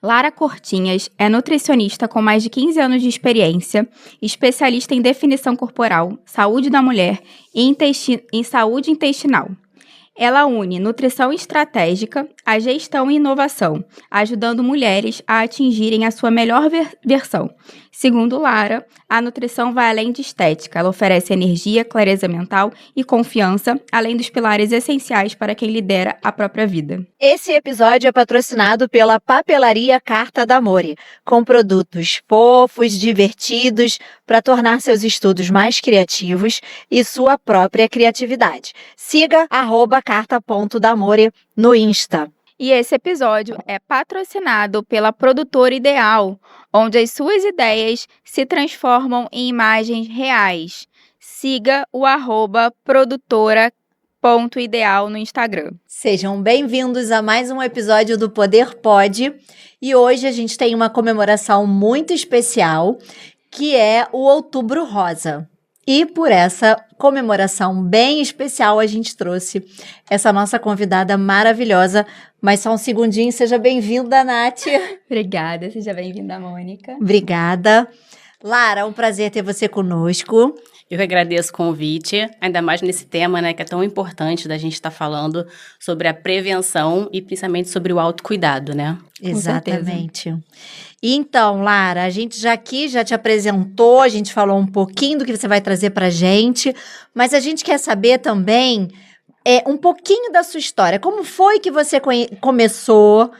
Lara Cortinhas é nutricionista com mais de 15 anos de experiência, especialista em definição corporal, saúde da mulher e em saúde intestinal. Ela une nutrição estratégica à gestão e inovação, ajudando mulheres a atingirem a sua melhor versão. Segundo Lara, a nutrição vai além de estética. Ela oferece energia, clareza mental e confiança, além dos pilares essenciais para quem lidera a própria vida. Esse episódio é patrocinado pela Papelaria Carta d'Amore, com produtos fofos, divertidos, para tornar seus estudos mais criativos e sua própria criatividade. Siga @carta.d'amore no Insta. E esse episódio é patrocinado pela Produtora Ideal, onde as suas ideias se transformam em imagens reais. Siga o @produtora.ideal no Instagram. Sejam bem-vindos a mais um episódio do Poder Pode. E hoje a gente tem uma comemoração muito especial, que é o Outubro Rosa. E por essa comemoração bem especial, a gente trouxe essa nossa convidada maravilhosa. Mas só um segundinho, seja bem-vinda, Nath. Obrigada, seja bem-vinda, Mônica. Obrigada. Lara, é um prazer ter você conosco. Eu que agradeço o convite, ainda mais nesse tema, né, que é tão importante da gente estar falando sobre a prevenção e principalmente sobre o autocuidado, né? Exatamente. Então, Lara, a gente já te apresentou, a gente falou um pouquinho do que você vai trazer pra gente, mas a gente quer saber também um pouquinho da sua história. Como foi que você começou,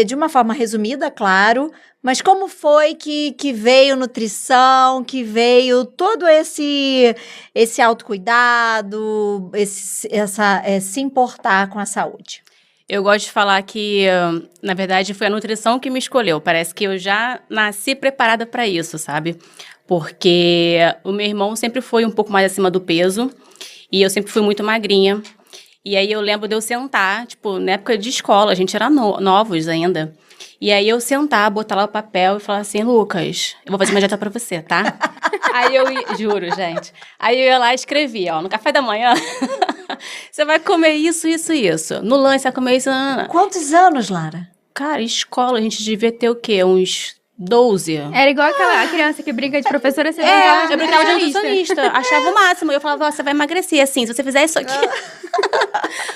de uma forma resumida, claro, mas como foi que veio nutrição, que veio todo esse autocuidado, se importar com a saúde? Eu gosto de falar que, na verdade, foi a nutrição que me escolheu. Parece que eu já nasci preparada para isso, sabe? Porque o meu irmão sempre foi um pouco mais acima do peso e eu sempre fui muito magrinha. E aí eu lembro de eu sentar, tipo, na época de escola, a gente era novos ainda. E aí eu sentar, botar lá o papel e falar assim, Lucas, eu vou fazer uma dieta pra você, tá? Aí eu juro, gente. Aí eu ia lá e escrevia, ó, no café da manhã, você vai comer isso, isso e isso. No lanche, você vai comer isso. Quantos anos, Lara? Cara, escola, a gente devia ter o quê? Uns 12. Era igual aquela criança que brinca de professora, você eu brincava de nutricionista. Achava o máximo. Eu falava, você vai emagrecer, assim, se você fizer isso aqui.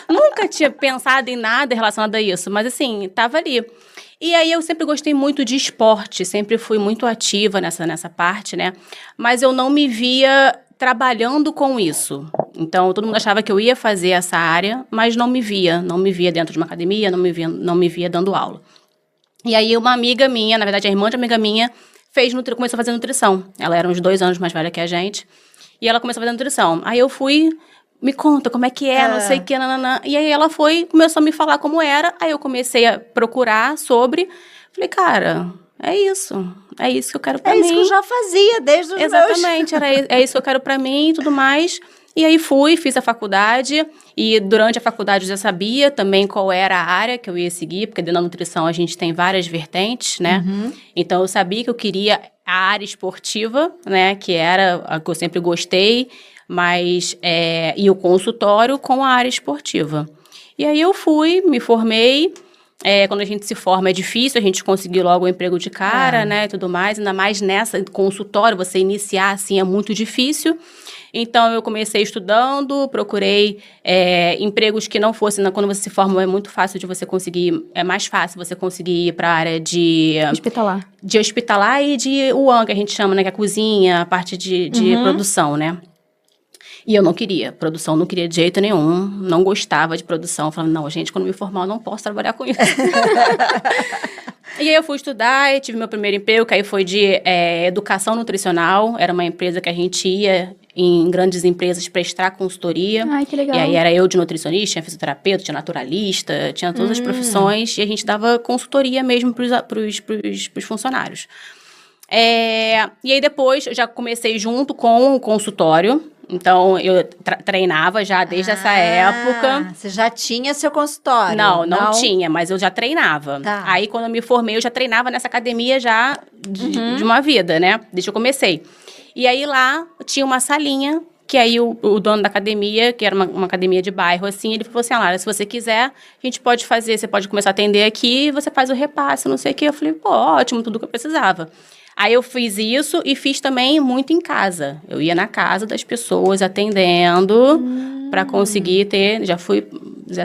Nunca tinha pensado em nada relacionado a isso, mas assim, tava ali. E aí eu sempre gostei muito de esporte, sempre fui muito ativa nessa parte, né? Mas eu não me via trabalhando com isso. Então, todo mundo achava que eu ia fazer essa área, mas não me via dentro de uma academia, não me via dando aula. E aí uma amiga minha, na verdade a irmã de uma amiga minha, começou a fazer nutrição. Ela era uns 2 anos mais velha que a gente, e ela começou a fazer nutrição. Aí eu fui, me conta como é que é, não sei o que, nananã. E aí ela começou a me falar como era, aí eu comecei a procurar sobre, falei, cara, é isso que eu quero pra mim. É isso que eu já fazia desde os Exatamente, é isso que eu quero pra mim e tudo mais. E aí fiz a faculdade, e durante a faculdade eu já sabia também qual era a área que eu ia seguir, porque dentro da nutrição a gente tem várias vertentes, né? Uhum. Então eu sabia que eu queria a área esportiva, né? Que era a que eu sempre gostei, mas e o consultório com a área esportiva. E aí eu me formei. Quando a gente se forma é difícil a gente conseguir logo um emprego de cara, né, e tudo mais, ainda mais nessa consultório, você iniciar assim é muito difícil. Então, eu comecei estudando, procurei empregos que não fossem, quando você se forma é muito fácil de você conseguir, é mais fácil você conseguir ir para a área de hospitalar e de UAN, que a gente chama, né, que é a cozinha, a parte de produção, né. E eu não queria de jeito nenhum, não gostava de produção. Falando, não, gente, quando me formar eu não posso trabalhar com isso. E aí eu fui estudar e tive meu primeiro emprego, que aí foi de educação nutricional. Era uma empresa que a gente ia em grandes empresas prestar consultoria. Ai, que legal. E aí era eu de nutricionista, tinha fisioterapeuta, tinha naturalista, tinha todas as profissões. E a gente dava consultoria mesmo pros funcionários. E aí depois eu já comecei junto com o consultório. Então, eu treinava já desde essa época. Você já tinha seu consultório? Não tinha, mas eu já treinava. Tá. Aí, quando eu me formei, eu já treinava nessa academia já de uma vida, né? Desde que eu comecei. E aí, lá, tinha uma salinha que aí o dono da academia, que era uma academia de bairro, assim, ele falou assim, Lara, se você quiser, a gente pode fazer, você pode começar a atender aqui, você faz o repasse, não sei o quê. Eu falei, pô, ótimo, tudo que eu precisava. Aí eu fiz isso e fiz também muito em casa. Eu ia na casa das pessoas atendendo para conseguir ter, já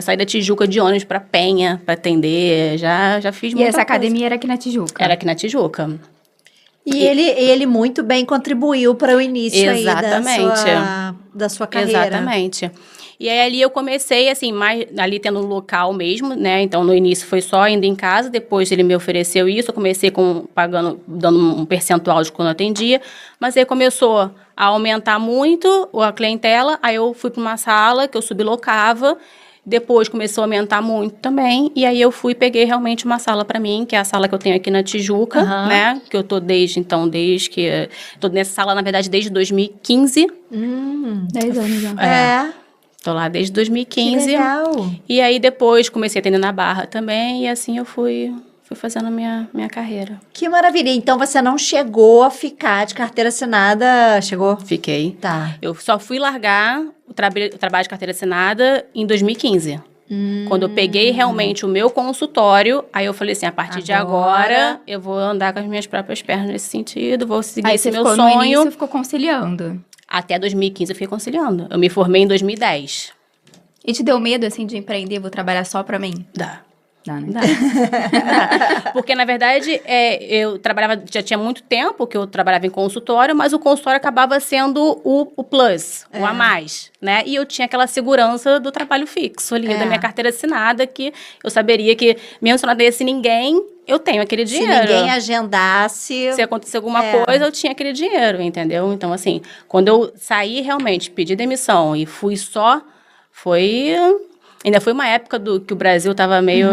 saí da Tijuca de ônibus para Penha para atender, já fiz muita E essa coisa. academia era aqui na Tijuca? Era aqui na Tijuca. E ele muito bem contribuiu para o início Exatamente. aí da sua carreira. Exatamente. E aí ali eu comecei, assim, mais ali tendo um local mesmo, né? Então, no início foi só indo em casa, depois ele me ofereceu isso, eu comecei dando um percentual de quando eu atendia, mas aí começou a aumentar muito a clientela, aí eu fui para uma sala que eu sublocava, depois começou a aumentar muito também, e aí eu peguei realmente uma sala para mim, que é a sala que eu tenho aqui na Tijuca, né? Que eu tô tô nessa sala, na verdade, desde 2015. 10 anos já. Tô lá desde 2015. Que legal. E aí depois comecei a atender na Barra também, e assim eu fui fazendo a minha carreira. Que maravilha. Então você não chegou a ficar de carteira assinada, chegou? Fiquei. Tá. Eu só fui largar o trabalho de carteira assinada em 2015. Quando eu peguei realmente o meu consultório, aí eu falei assim, a partir de agora eu vou andar com as minhas próprias pernas nesse sentido, vou seguir Aí esse você meu ficou sonho. no início, ficou conciliando. Até 2015 eu fiquei conciliando. Eu me formei em 2010. E te deu medo, assim, de empreender, vou trabalhar só pra mim? Dá. Dá, né? Porque, na verdade, eu trabalhava, já tinha muito tempo que eu trabalhava em consultório, mas o consultório acabava sendo o plus, o a mais, né? E eu tinha aquela segurança do trabalho fixo ali, da minha carteira assinada, que eu saberia que, mesmo se eu não desse ninguém, eu tenho aquele dinheiro. Se ninguém agendasse... Se acontecer alguma coisa, eu tinha aquele dinheiro, entendeu? Então, assim, quando eu saí realmente, pedi demissão e fui só, ainda foi uma época que o Brasil tava meio...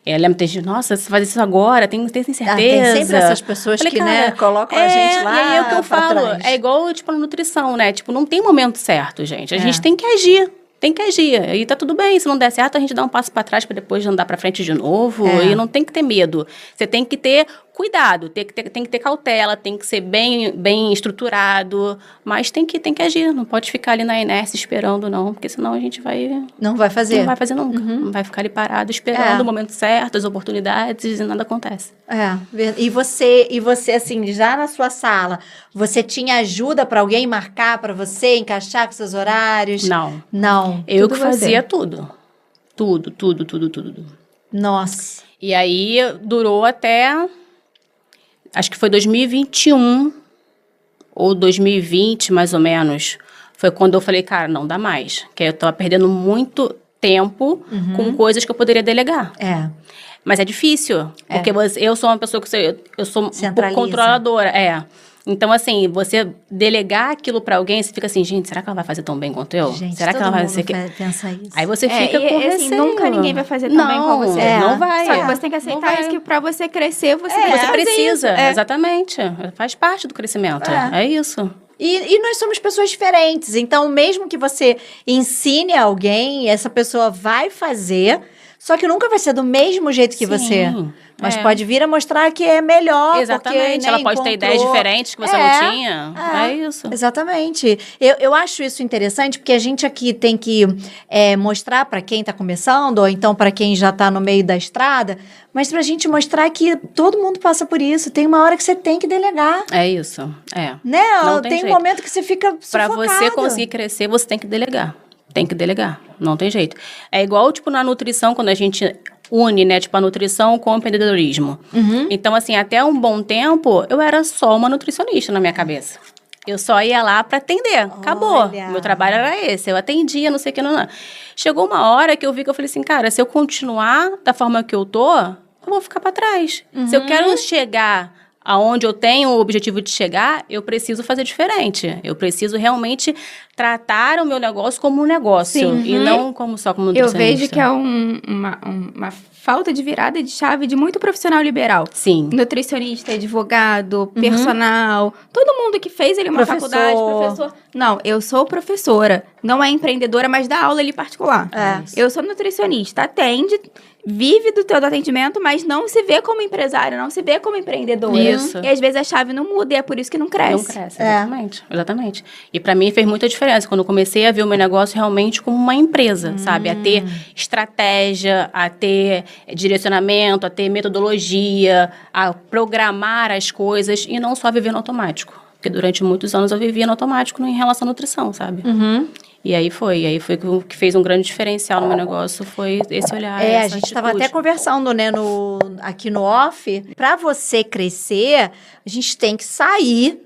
Eu lembro de nossa, você faz isso agora, tem certeza? Tem sempre essas pessoas que, né, colocam a gente lá. E aí é o que eu falo, trás. é igual, tipo, na nutrição, né? Tipo, não tem momento certo, gente. A gente tem que agir. Tem que agir. E tá tudo bem. Se não der certo, a gente dá um passo para trás para depois andar para frente de novo. E não tem que ter medo. Você tem que ter cuidado, tem que ter cautela, tem que ser bem estruturado. Mas tem que agir. Não pode ficar ali na inércia esperando, não. Porque senão a gente vai... Não vai fazer. Não vai fazer nunca. Não vai ficar ali parado esperando o momento certo, as oportunidades e nada acontece. E você, assim, já na sua sala, você tinha ajuda para alguém marcar para você, encaixar com seus horários? Não. Eu que fazia tudo. Tudo. Nossa. E aí, durou até... Acho que foi 2021 ou 2020, mais ou menos. Foi quando eu falei, cara, não dá mais. Que eu tava perdendo muito tempo com coisas que eu poderia delegar. Mas é difícil. Porque eu sou uma pessoa que... Eu sou um pouco controladora. Então, assim, você delegar aquilo pra alguém, você fica assim, gente, será que ela vai fazer tão bem quanto eu? Gente, será que ela vai fazer pensa isso. Aí você fica com assim, receio. nunca ninguém vai fazer tão bem com você. Não vai. Só que você tem que aceitar isso, que pra você crescer, você tem que fazer precisa. isso. Exatamente. Faz parte do crescimento. É isso. E nós somos pessoas diferentes. Então, mesmo que você ensine alguém, essa pessoa vai fazer, só que nunca vai ser do mesmo jeito que você. Mas pode vir a mostrar que é melhor. Exatamente. Porque, né, ela pode ter ideias diferentes que você não tinha. É isso. Exatamente. Eu acho isso interessante, porque a gente aqui tem que mostrar para quem está começando, ou então para quem já está no meio da estrada, mas para a gente mostrar que todo mundo passa por isso. Tem uma hora que você tem que delegar. É isso. Né? Não tem jeito. Um momento que você fica sufocado. Para você conseguir crescer, você tem que delegar. Tem que delegar. Não tem jeito. É igual, tipo, na nutrição, quando a gente une, né, tipo, a nutrição com o empreendedorismo. Então, assim, até um bom tempo, eu era só uma nutricionista na minha cabeça. Eu só ia lá para atender. Acabou. Olha. Meu trabalho era esse. Eu atendia, não sei o que, não. Chegou uma hora que eu vi que eu falei assim, cara, se eu continuar da forma que eu tô, eu vou ficar para trás. Se eu quero chegar aonde eu tenho o objetivo de chegar, eu preciso fazer diferente. Eu preciso realmente tratar o meu negócio como um negócio. E não como nutricionista. Eu vejo que é uma falta de virada de chave de muito profissional liberal. Sim. Nutricionista, advogado, personal, todo mundo que fez ali uma faculdade, professor. Não, eu sou professora, não é empreendedora, mas dá aula ali particular. Eu sou nutricionista, atende, vive do teu atendimento, mas não se vê como empresária, não se vê como empreendedora. Isso. E às vezes a chave não muda e é por isso que não cresce. Não cresce, exatamente. Exatamente. E pra mim fez muita diferença quando eu comecei a ver o meu negócio realmente como uma empresa, sabe? A ter estratégia, a ter direcionamento, a ter metodologia, a programar as coisas e não só viver no automático. Porque durante muitos anos eu vivia no automático em relação à nutrição, sabe? E aí foi o que fez um grande diferencial no meu negócio, foi esse olhar, essa a gente estava atitude. até conversando, né, aqui no off. Para você crescer, a gente tem que sair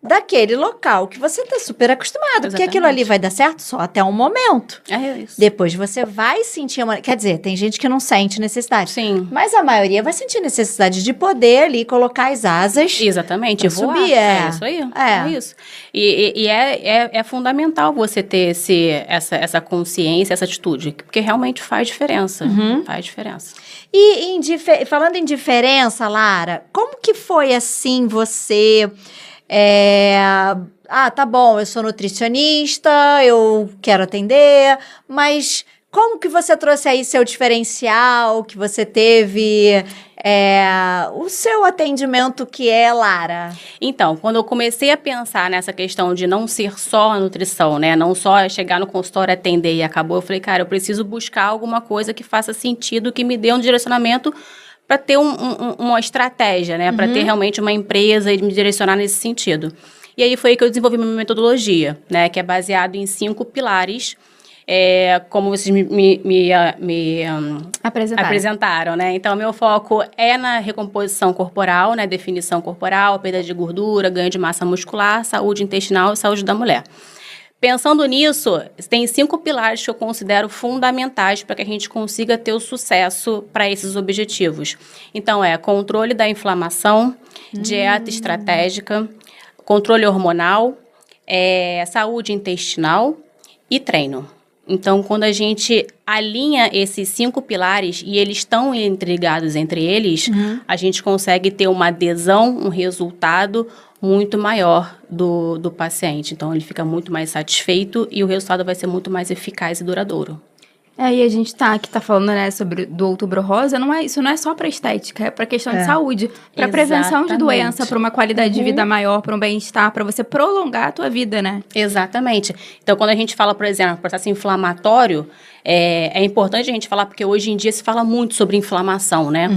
daquele local que você está super acostumado. Porque aquilo ali vai dar certo só até um momento. É isso. Depois você vai sentir uma... Quer dizer, tem gente que não sente necessidade. Sim. Mas a maioria vai sentir necessidade de poder ali colocar as asas. Exatamente, voar. Subir, É isso aí. É. É isso. E é fundamental você ter essa consciência, essa atitude, porque realmente faz diferença. Faz diferença. E falando em diferença, Lara, como que foi assim você... tá bom, eu sou nutricionista, eu quero atender, mas como que você trouxe aí seu diferencial, que você teve, o seu atendimento que é, Lara? Então, quando eu comecei a pensar nessa questão de não ser só a nutrição, né? Não só chegar no consultório, atender e acabou, eu falei, cara, eu preciso buscar alguma coisa que faça sentido, que me dê um direcionamento para ter uma estratégia, né? Para ter realmente uma empresa e me direcionar nesse sentido. E aí foi aí que eu desenvolvi minha metodologia, né? Que é baseado em 5 pilares, como vocês me apresentaram, né? Então, meu foco é na recomposição corporal, né? Definição corporal, perda de gordura, ganho de massa muscular, saúde intestinal e saúde da mulher. Pensando nisso, tem 5 pilares que eu considero fundamentais para que a gente consiga ter o sucesso para esses objetivos. Então, controle da inflamação, dieta estratégica, controle hormonal, saúde intestinal e treino. Então, quando a gente alinha esses 5 pilares e eles estão interligados entre eles, a gente consegue ter uma adesão, um resultado muito maior do paciente. Então, ele fica muito mais satisfeito e o resultado vai ser muito mais eficaz e duradouro. E a gente tá falando, né, sobre do Outubro Rosa, isso não é só para estética, é para questão de saúde, para prevenção de doença, para uma qualidade de vida maior, para um bem-estar, para você prolongar a tua vida, né? Exatamente. Então, quando a gente fala, por exemplo, processo inflamatório, é importante a gente falar, porque hoje em dia se fala muito sobre inflamação, né?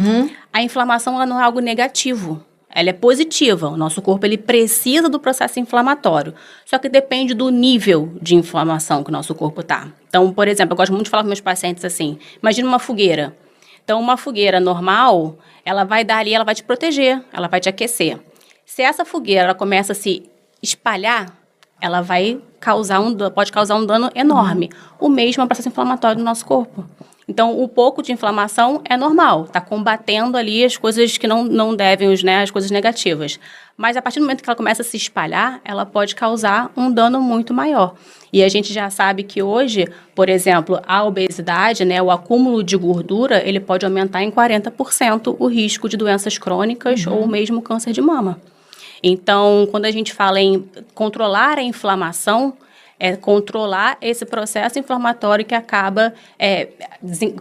A inflamação ela não é algo negativo. Ela é positiva, o nosso corpo ele precisa do processo inflamatório, só que depende do nível de inflamação que o nosso corpo está. Então, por exemplo, eu gosto muito de falar com meus pacientes assim, imagina uma fogueira. Então, uma fogueira normal, ela vai dar ali, ela vai te proteger, ela vai te aquecer. Se essa fogueira ela começa a se espalhar, ela pode causar um dano enorme. O mesmo é o processo inflamatório do nosso corpo. Então, o pouco de inflamação é normal, está combatendo ali as coisas que não devem, né, as coisas negativas. Mas a partir do momento que ela começa a se espalhar, ela pode causar um dano muito maior. E a gente já sabe que hoje, por exemplo, a obesidade, né, o acúmulo de gordura, ele pode aumentar em 40% o risco de doenças crônicas ou mesmo câncer de mama. Então, quando a gente fala em controlar a inflamação, é controlar esse processo inflamatório que acaba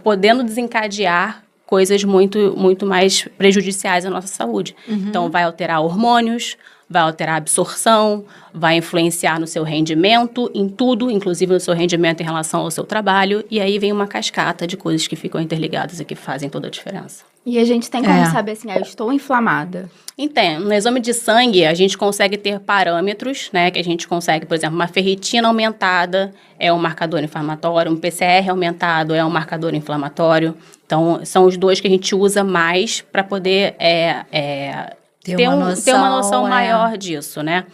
podendo desencadear coisas muito, muito mais prejudiciais à nossa saúde. Então, vai alterar hormônios, vai alterar a absorção, vai influenciar no seu rendimento, em tudo, inclusive no seu rendimento em relação ao seu trabalho. E aí vem uma cascata de coisas que ficam interligadas e que fazem toda a diferença. E a gente tem como saber assim, eu estou inflamada? Então, no exame de sangue, a gente consegue ter parâmetros, né? Que a gente consegue, por exemplo, uma ferritina aumentada é um marcador inflamatório, um PCR aumentado é um marcador inflamatório. Então, são os dois que a gente usa mais para poder ter uma noção maior disso, né?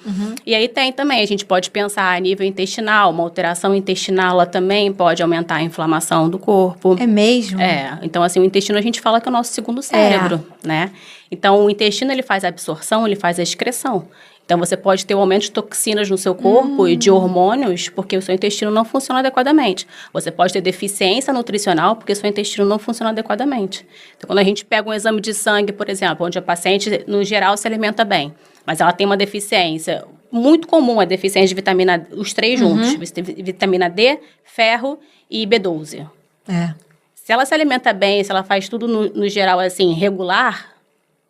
E aí tem também, a gente pode pensar a nível intestinal, uma alteração intestinal, ela também pode aumentar a inflamação do corpo. É mesmo? Então assim, o intestino a gente fala que é o nosso segundo cérebro, né? Então o intestino ele faz a absorção, ele faz a excreção. Então, você pode ter um aumento de toxinas no seu corpo e de hormônios porque o seu intestino não funciona adequadamente. Você pode ter deficiência nutricional porque o seu intestino não funciona adequadamente. Então, quando a gente pega um exame de sangue, por exemplo, onde a paciente, no geral, se alimenta bem, mas ela tem uma deficiência muito comum, a deficiência de vitamina, os três juntos, vitamina D, ferro e B12. Se ela se alimenta bem, se ela faz tudo no geral, assim, regular,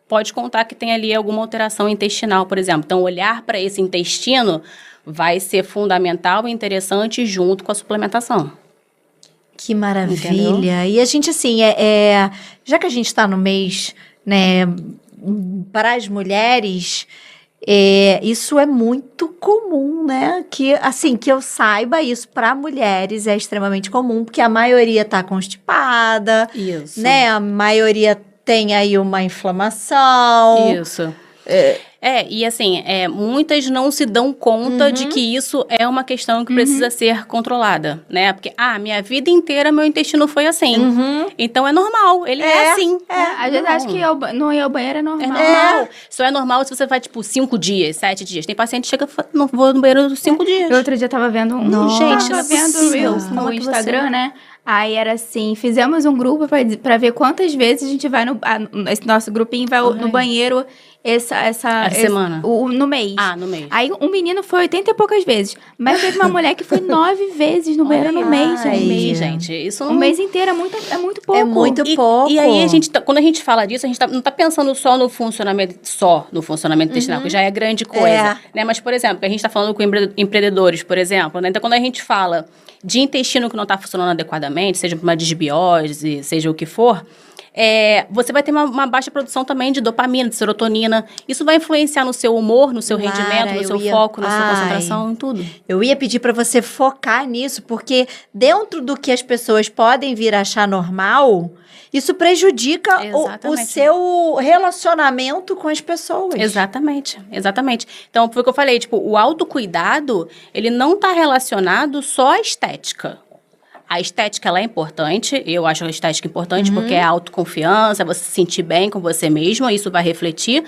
pode contar que tem ali alguma alteração intestinal, por exemplo. Então, olhar para esse intestino vai ser fundamental e interessante junto com a suplementação. Que maravilha. Entendeu? E a gente, assim, já que a gente está no mês, né, para as mulheres, isso é muito comum, né? Que, assim, que eu saiba, isso para mulheres é extremamente comum, porque a maioria está constipada, Isso. né? A maioria tem aí uma inflamação. Isso. E assim, muitas não se dão conta de que isso é uma questão que precisa ser controlada, né? Porque, minha vida inteira meu intestino foi assim. Então é normal, ele é assim. Às vezes acho que não ir ao banheiro é normal. É normal. Só é normal se você vai, tipo, 5 dias, 7 dias. Tem paciente que chega e fala, não vou no banheiro 5 dias. Eu outro dia tava vendo Nossa. tava vendo Reels Como no é que Instagram, você- né? Aí era assim, fizemos um grupo pra ver quantas vezes a gente vai esse nosso grupinho vai no banheiro essa semana? No mês. No mês. Aí um menino foi 80 e poucas vezes, mas teve uma mulher que foi 9 vezes no banheiro no mês, Ai, gente. gente, isso Um mês inteiro é muito pouco. É muito pouco. E aí, quando a gente fala disso, a gente não tá pensando só no funcionamento intestinal, que já é grande coisa. Né? Mas, por exemplo, a gente tá falando com empreendedores, por exemplo, né? Então, quando a gente fala de intestino que não tá funcionando adequadamente, seja uma disbiose, seja o que for, você vai ter uma baixa produção também de dopamina, de serotonina. Isso vai influenciar no seu humor, no seu rendimento, no seu foco, na sua concentração, em tudo. Eu ia pedir para você focar nisso, porque dentro do que as pessoas podem vir a achar normal, isso prejudica o Exatamente. seu relacionamento com as pessoas. Exatamente. Então, foi o que eu falei, tipo, o autocuidado, ele não tá relacionado só à estética. A estética, ela é importante, eu acho a estética importante porque é autoconfiança, é você se sentir bem com você mesmo, isso vai refletir,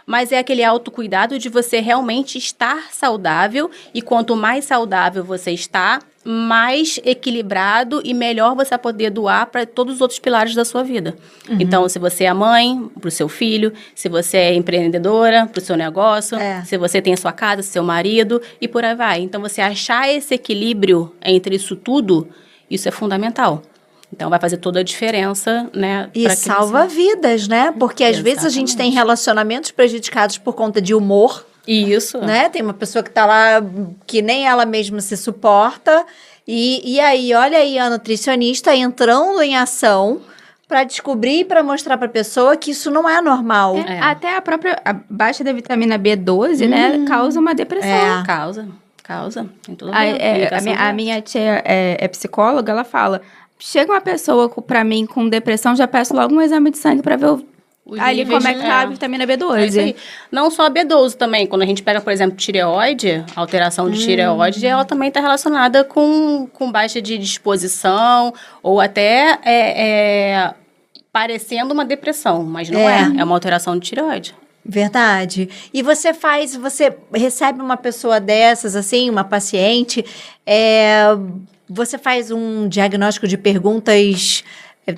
mas é aquele autocuidado de você realmente estar saudável, e quanto mais saudável você está, mais equilibrado e melhor você vai poder doar para todos os outros pilares da sua vida. Então, se você é mãe, para o seu filho, se você é empreendedora, para o seu negócio, se você tem a sua casa, seu marido, e por aí vai. Então, você achar esse equilíbrio entre isso tudo, isso é fundamental. Então, vai fazer toda a diferença, né? E salva vidas, né? Porque às vezes a gente tem relacionamentos prejudicados por conta de humor. Isso. Né? Tem uma pessoa que tá lá que nem ela mesma se suporta. E aí, olha aí a nutricionista entrando em ação para descobrir e para mostrar para a pessoa que isso não é normal. Até a baixa da vitamina B12, né, causa uma depressão. Causa. Tem tudo a ver. A minha tia é psicóloga, ela fala, chega uma pessoa pra mim com depressão, já peço logo um exame de sangue pra ver ali como é que tá a vitamina B12. É isso aí. Não só a B12 também. Quando a gente pega, por exemplo, tireoide, a alteração de tireoide, ela também está relacionada com baixa de disposição ou até parecendo uma depressão, mas não é. É uma alteração de tireoide. Verdade. E você recebe uma pessoa dessas, assim, uma paciente, você faz um diagnóstico de perguntas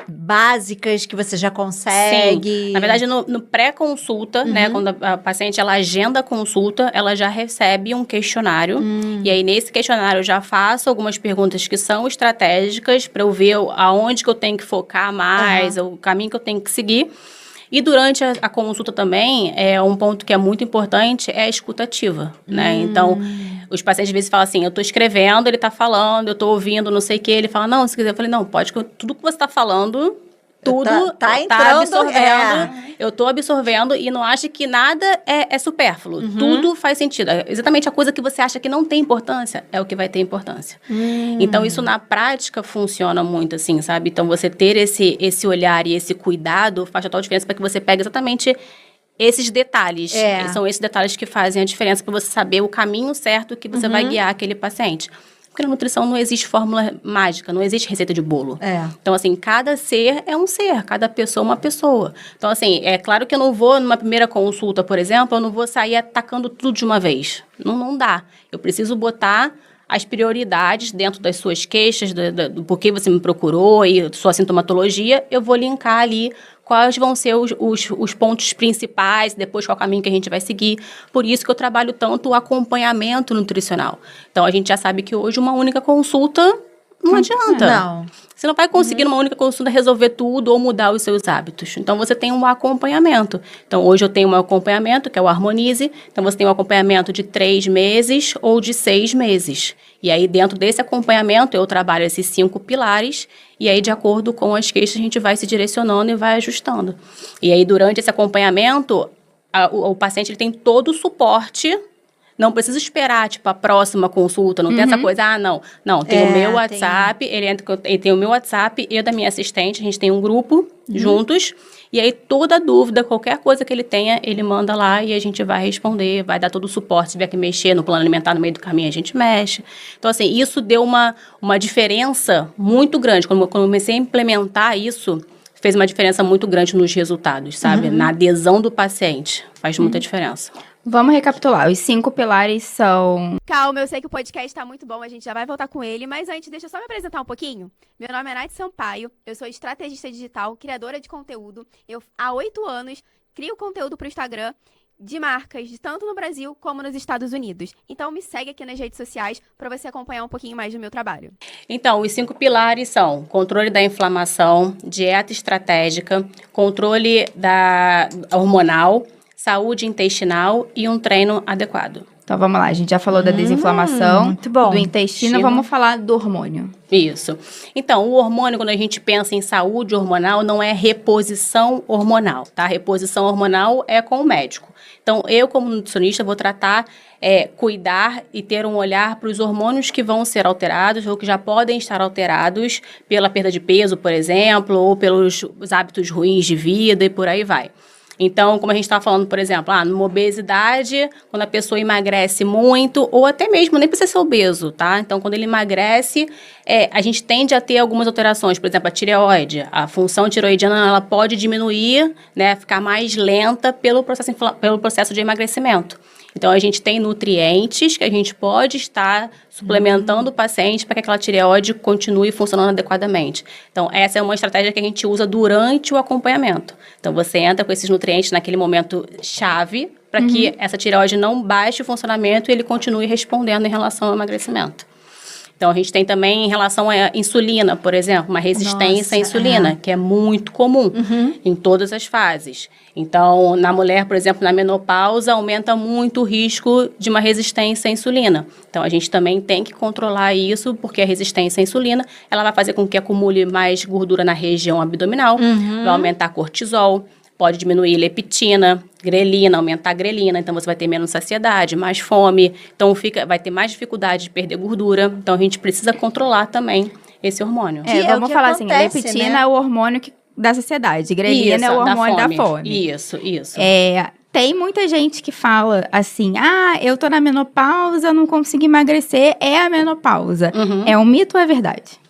básicas que você já consegue? Sim. Na verdade, no pré-consulta, né, quando a paciente ela agenda a consulta, ela já recebe um questionário. E aí, nesse questionário, eu já faço algumas perguntas que são estratégicas para eu ver aonde que eu tenho que focar mais, o caminho que eu tenho que seguir. E durante a consulta também, um ponto que é muito importante é a escutativa, né? Então, os pacientes às vezes falam assim, eu tô escrevendo, ele tá falando, eu tô ouvindo, não sei o que, ele fala, não, se quiser, eu falei, não, tudo que você tá falando, tudo tá entrando, absorvendo, eu tô absorvendo e não acho que nada é supérfluo, tudo faz sentido. Exatamente a coisa que você acha que não tem importância, é o que vai ter importância. Então, isso na prática funciona muito assim, sabe? Então, você ter esse olhar e esse cuidado faz total diferença para que você pegue exatamente esses detalhes. São esses detalhes que fazem a diferença para você saber o caminho certo que você vai guiar aquele paciente. Porque na nutrição não existe fórmula mágica, não existe receita de bolo. Então, assim, cada ser é um ser, cada pessoa é uma pessoa. Então, assim, é claro que eu não vou, numa primeira consulta, por exemplo, eu não vou sair atacando tudo de uma vez. Não dá. Eu preciso botar as prioridades dentro das suas queixas, do porquê você me procurou e sua sintomatologia, eu vou linkar ali quais vão ser os pontos principais, depois qual caminho que a gente vai seguir. Por isso que eu trabalho tanto o acompanhamento nutricional. Então, a gente já sabe que hoje uma única consulta Não adianta. Não. Você não vai conseguir numa única consulta resolver tudo ou mudar os seus hábitos. Então, você tem um acompanhamento. Então, hoje eu tenho um acompanhamento, que é o Harmonize. Então, você tem um acompanhamento de 3 meses ou de 6 meses. E aí, dentro desse acompanhamento, eu trabalho esses 5 pilares. E aí, de acordo com as queixas, a gente vai se direcionando e vai ajustando. E aí, durante esse acompanhamento, o paciente ele tem todo o suporte. Não precisa esperar, tipo, a próxima consulta. Não tem essa coisa, não. Não, tem o meu WhatsApp, ele tem o meu WhatsApp e o da minha assistente. A gente tem um grupo juntos. E aí, toda dúvida, qualquer coisa que ele tenha, ele manda lá e a gente vai responder, vai dar todo o suporte. Se tiver que mexer no plano alimentar no meio do caminho, a gente mexe. Então, assim, isso deu uma diferença muito grande. Quando eu comecei a implementar isso, fez uma diferença muito grande nos resultados, sabe? Na adesão do paciente. Faz muita diferença. Vamos recapitular. Os 5 pilares são... Calma, eu sei que o podcast tá muito bom, a gente já vai voltar com ele, mas antes, deixa eu só me apresentar um pouquinho. Meu nome é Nath Sampaio, eu sou estrategista digital, criadora de conteúdo. Eu, há 8 anos, crio conteúdo pro Instagram de marcas, tanto no Brasil como nos Estados Unidos. Então, me segue aqui nas redes sociais para você acompanhar um pouquinho mais do meu trabalho. Então, os 5 pilares são controle da inflamação, dieta estratégica, controle hormonal, saúde intestinal e um treino adequado. Então, vamos lá. A gente já falou da desinflamação, muito bom. do intestino. Vamos falar do hormônio. Isso. Então, o hormônio, quando a gente pensa em saúde hormonal, não é reposição hormonal, tá? Reposição hormonal é com o médico. Então, eu, como nutricionista, vou tratar, cuidar e ter um olhar para os hormônios que vão ser alterados ou que já podem estar alterados pela perda de peso, por exemplo, ou pelos hábitos ruins de vida e por aí vai. Então, como a gente estava falando, por exemplo, numa obesidade, quando a pessoa emagrece muito, ou até mesmo, nem precisa ser obeso, tá? Então, quando ele emagrece, a gente tende a ter algumas alterações. Por exemplo, a tireoide, a função tiroidiana, ela pode diminuir, né, ficar mais lenta pelo processo de emagrecimento. Então, a gente tem nutrientes que a gente pode estar suplementando o paciente para que aquela tireoide continue funcionando adequadamente. Então, essa é uma estratégia que a gente usa durante o acompanhamento. Então, você entra com esses nutrientes naquele momento chave para que essa tireoide não baixe o funcionamento e ele continue respondendo em relação ao emagrecimento. Então, a gente tem também em relação à insulina, por exemplo, uma resistência à insulina, que é muito comum em todas as fases. Então, na mulher, por exemplo, na menopausa, aumenta muito o risco de uma resistência à insulina. Então, a gente também tem que controlar isso, porque a resistência à insulina, ela vai fazer com que acumule mais gordura na região abdominal, vai aumentar cortisol, pode diminuir leptina, grelina, aumentar a grelina, então você vai ter menos saciedade, mais fome, então vai ter mais dificuldade de perder gordura, então a gente precisa controlar também esse hormônio. Vamos falar acontece, assim, leptina, né, é o hormônio da saciedade, grelina é o hormônio da fome. Isso. Tem muita gente que fala assim, eu tô na menopausa, não consigo emagrecer, é a menopausa. É um mito ou é verdade?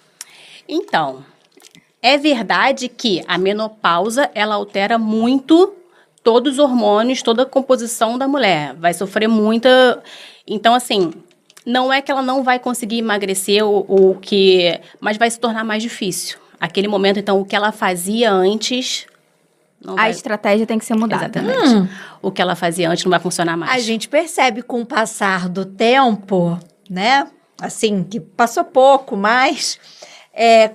Então, é verdade que a menopausa, ela altera muito todos os hormônios, toda a composição da mulher. Vai sofrer muita... Então, assim, não é que ela não vai conseguir emagrecer, mas vai se tornar mais difícil. Aquele momento, então, o que ela fazia antes... A estratégia tem que ser mudada. Exatamente. O que ela fazia antes não vai funcionar mais. A gente percebe com o passar do tempo, né? Assim, que passou pouco, mas...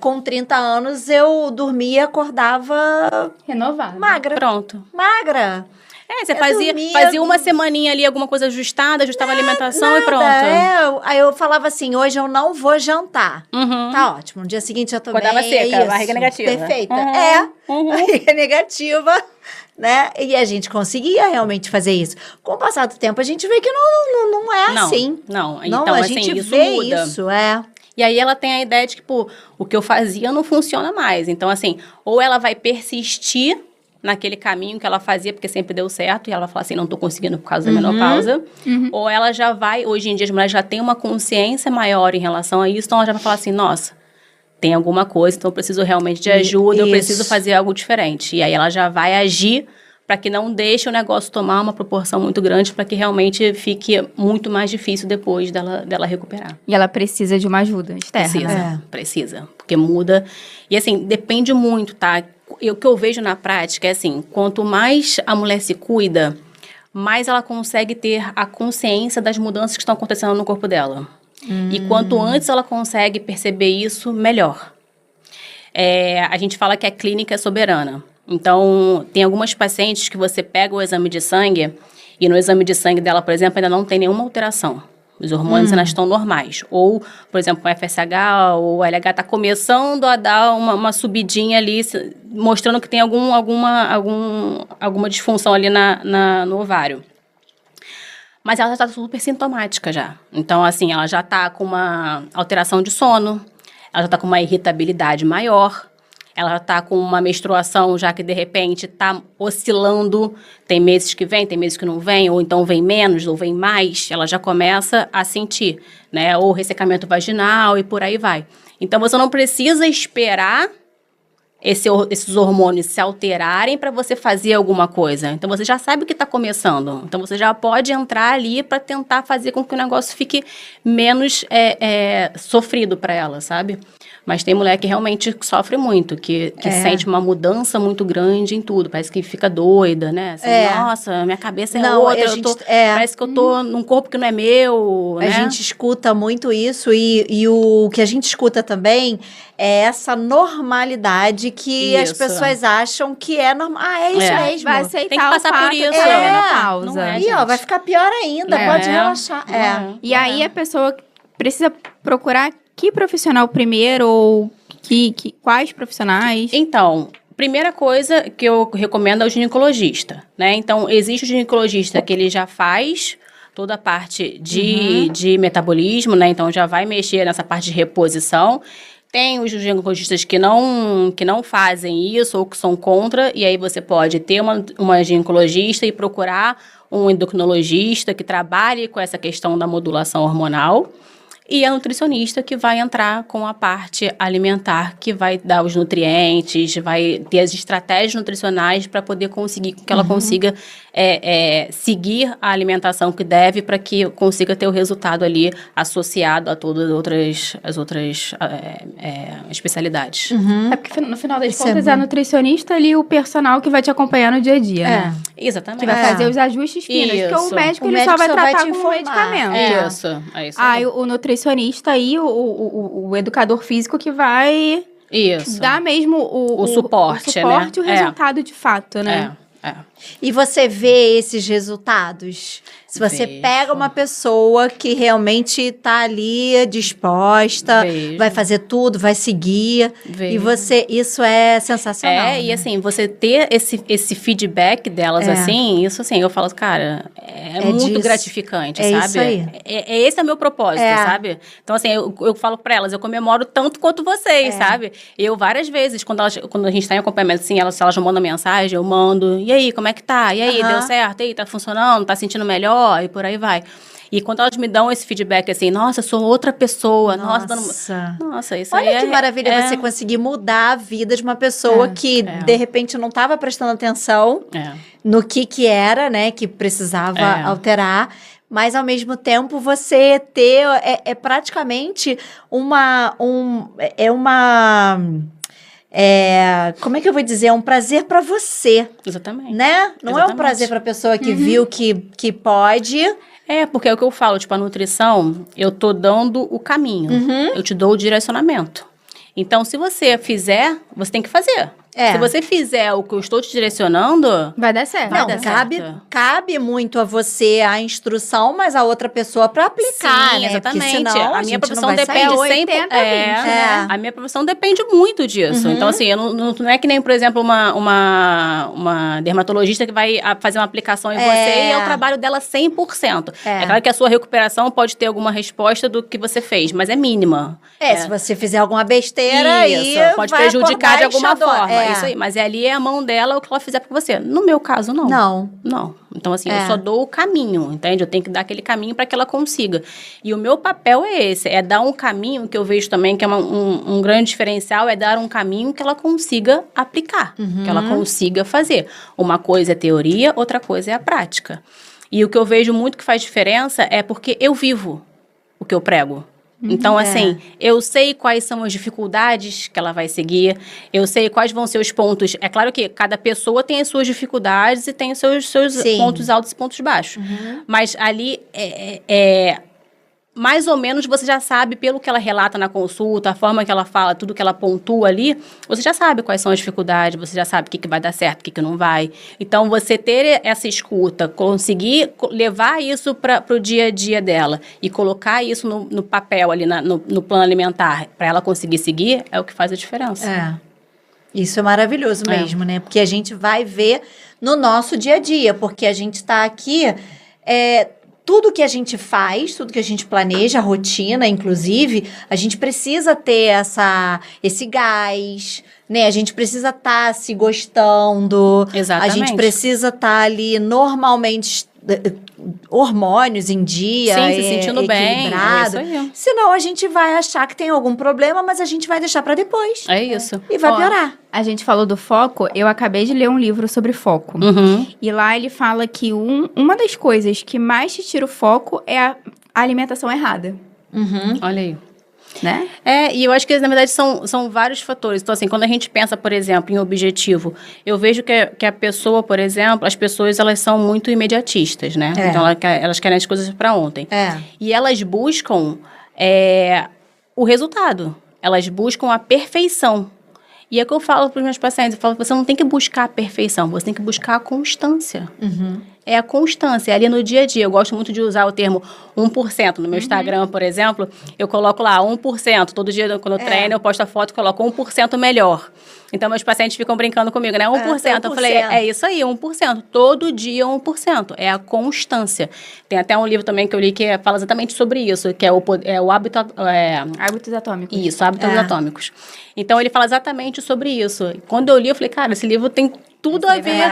com 30 anos, eu dormia e acordava... Renovada. Magra. Pronto. Magra. Você fazia uma semaninha ali, alguma coisa ajustava a alimentação e pronto. Aí eu falava assim, hoje eu não vou jantar. Tá ótimo. No dia seguinte eu tô bem. Acordava seca, barriga negativa. Perfeita. Barriga negativa, né? E a gente conseguia realmente fazer isso. Com o passar do tempo, a gente vê que não é assim. Não, então, a assim, gente isso vê muda. isso, E aí ela tem a ideia de que, o que eu fazia não funciona mais. Então, assim, ou ela vai persistir naquele caminho que ela fazia, porque sempre deu certo, e ela vai falar assim, não tô conseguindo por causa da menopausa. Ou ela já vai, hoje em dia as mulheres já têm uma consciência maior em relação a isso, então ela já vai falar assim, nossa, tem alguma coisa, então eu preciso realmente de ajuda, eu preciso fazer algo diferente. E aí ela já vai agir para que não deixe o negócio tomar uma proporção muito grande, para que realmente fique muito mais difícil depois dela recuperar. E ela precisa de uma ajuda externa. Precisa, porque muda. E assim, depende muito, tá? O que eu vejo na prática é assim, quanto mais a mulher se cuida, mais ela consegue ter a consciência das mudanças que estão acontecendo no corpo dela. E quanto antes ela consegue perceber isso, melhor. A gente fala que a clínica é soberana. Então, tem algumas pacientes que você pega o exame de sangue e no exame de sangue dela, por exemplo, ainda não tem nenhuma alteração. Os hormônios ainda estão normais. Ou, por exemplo, o FSH ou o LH está começando a dar uma subidinha ali, mostrando que tem alguma disfunção ali no ovário. Mas ela já está super sintomática já. Então, assim, ela já está com uma alteração de sono, ela já está com uma irritabilidade maior, ela já está com uma menstruação já que, de repente, está oscilando. Tem meses que vem, tem meses que não vem, ou então vem menos, ou vem mais. Ela já começa a sentir, né? Ou ressecamento vaginal e por aí vai. Então, você não precisa esperar esses hormônios se alterarem para você fazer alguma coisa. Então, você já sabe que está começando. Então, você já pode entrar ali para tentar fazer com que o negócio fique menos sofrido para ela, sabe? Mas tem mulher que realmente sofre muito, que sente uma mudança muito grande em tudo. Parece que fica doida, né? Assim, nossa, minha cabeça é outra. Parece que eu tô num corpo que não é meu, né? A gente escuta muito isso e o que a gente escuta também é essa normalidade que as pessoas acham que é normal. É isso mesmo. Vai aceitar tem que passar o fato por isso. de ser menopausa. Não é, E ó, vai ficar pior ainda, pode relaxar. E aí a pessoa precisa procurar que profissional primeiro ou quais profissionais? Então, primeira coisa que eu recomendo é o ginecologista, né? Então, existe o ginecologista que ele já faz toda a parte de metabolismo, né? Então, já vai mexer nessa parte de reposição. Tem os ginecologistas que não fazem isso ou que são contra, e aí você pode ter uma ginecologista e procurar um endocrinologista que trabalhe com essa questão da modulação hormonal. E a nutricionista que vai entrar com a parte alimentar, que vai dar os nutrientes, vai ter as estratégias nutricionais para poder conseguir que ela consiga seguir a alimentação que deve para que consiga ter o resultado ali associado a todas as outras especialidades. É porque no final das contas é a nutricionista ali o personal que vai te acompanhar no dia a dia, né? Exatamente. Que vai fazer os ajustes finos, porque o médico ele médico só vai só vai tratar te com o informar. medicamento. Isso. É isso aí. O nutricionista aí, o educador físico que vai dar mesmo o suporte, né? E o É. resultado de fato, né? E você vê esses resultados? Se você Vejo. pega uma pessoa que realmente está ali disposta, Vejo. vai fazer tudo, vai seguir, Vejo. e você, isso é sensacional. E né? assim, você ter esse feedback delas, assim, isso assim, eu falo, cara, é muito disso. gratificante, É sabe? isso aí. Esse é o meu propósito, sabe? Então, assim, eu falo pra elas, eu comemoro tanto quanto vocês, sabe? Eu, várias vezes, quando a gente tá em acompanhamento, assim, se elas mandam mensagem, eu mando, e aí, como é que tá? E aí, deu certo? E aí, tá funcionando? Tá sentindo melhor? E por aí vai. E quando elas me dão esse feedback assim, nossa, eu sou outra pessoa, nossa, isso aí Olha que maravilha você conseguir mudar a vida de uma pessoa que, de repente, não estava prestando atenção no que era, né, que precisava alterar. Mas, ao mesmo tempo, você ter... praticamente como é que eu vou dizer? É um prazer para você. Exatamente. Né? Não é um prazer para a pessoa que viu que pode... Porque é o que eu falo, tipo, a nutrição, eu tô dando o caminho. Eu te dou o direcionamento. Então, se você fizer, você tem que fazer. Se você fizer o que eu estou te direcionando... Vai dar certo. Não, cabe muito a você a instrução, mas a outra pessoa para aplicar, Sim, né? exatamente. Porque senão a minha profissão depende 80, 20, né? A minha profissão depende muito disso. Então, assim, não é que nem, por exemplo, uma dermatologista que vai fazer uma aplicação em você e é o trabalho dela 100%. É claro que a sua recuperação pode ter alguma resposta do que você fez, mas é mínima. Se você fizer alguma besteira, pode vai prejudicar de alguma acordar e forma. Isso aí. Mas ali é a mão dela o que ela fizer pra você. No meu caso, não. Não. Então, assim, eu só dou o caminho, entende? Eu tenho que dar aquele caminho para que ela consiga. E o meu papel é esse, é dar um caminho que eu vejo também que é um grande diferencial, é dar um caminho que ela consiga aplicar, que ela consiga fazer. Uma coisa é teoria, outra coisa é a prática. E o que eu vejo muito que faz diferença é porque eu vivo o que eu prego. Então, assim, eu sei quais são as dificuldades que ela vai seguir, eu sei quais vão ser os pontos. É claro que cada pessoa tem as suas dificuldades e tem os seus pontos altos e pontos baixos. Mas ali mais ou menos você já sabe, pelo que ela relata na consulta, a forma que ela fala, tudo que ela pontua ali, você já sabe quais são as dificuldades, você já sabe o que vai dar certo, o que não vai. Então, você ter essa escuta, conseguir levar isso para o dia a dia dela e colocar isso no papel ali, no plano alimentar, para ela conseguir seguir, é o que faz a diferença. Isso é maravilhoso mesmo, né? Porque a gente vai ver no nosso dia a dia, porque a gente está aqui... Tudo que a gente faz, tudo que a gente planeja, a rotina, inclusive, a gente precisa ter esse gás, né? A gente precisa estar se gostando. Exatamente. A gente precisa estar ali normalmente... hormônios em dia, sim, se sentindo bem, equilibrado. É isso aí. Senão a gente vai achar que tem algum problema, mas a gente vai deixar para depois. É isso. E vai piorar. A gente falou do foco, eu acabei de ler um livro sobre foco. Uhum. E lá ele fala que uma das coisas que mais te tira o foco é a alimentação errada, Olha aí. né? E eu acho que, na verdade, são vários fatores. Então, assim, quando a gente pensa, por exemplo, em objetivo, eu vejo que a pessoa, por exemplo, as pessoas, elas são muito imediatistas, né? Então, elas querem as coisas para ontem. E elas buscam o resultado. Elas buscam a perfeição. E é o que eu falo para os meus pacientes, eu falo que você não tem que buscar a perfeição, você tem que buscar a constância. É a constância, é ali no dia a dia. Eu gosto muito de usar o termo 1%. No meu Instagram, por exemplo, eu coloco lá 1%. Todo dia, quando eu treino, eu posto a foto e coloco 1% melhor. Então, meus pacientes ficam brincando comigo, né? 1%. Eu falei, é isso aí, 1%. Todo dia 1%. É a constância. Tem até um livro também que eu li que fala exatamente sobre isso, que é o hábito... Hábitos atômicos. Isso, hábitos atômicos. Então, ele fala exatamente sobre isso. Quando eu li, eu falei, cara, esse livro tem tudo a ver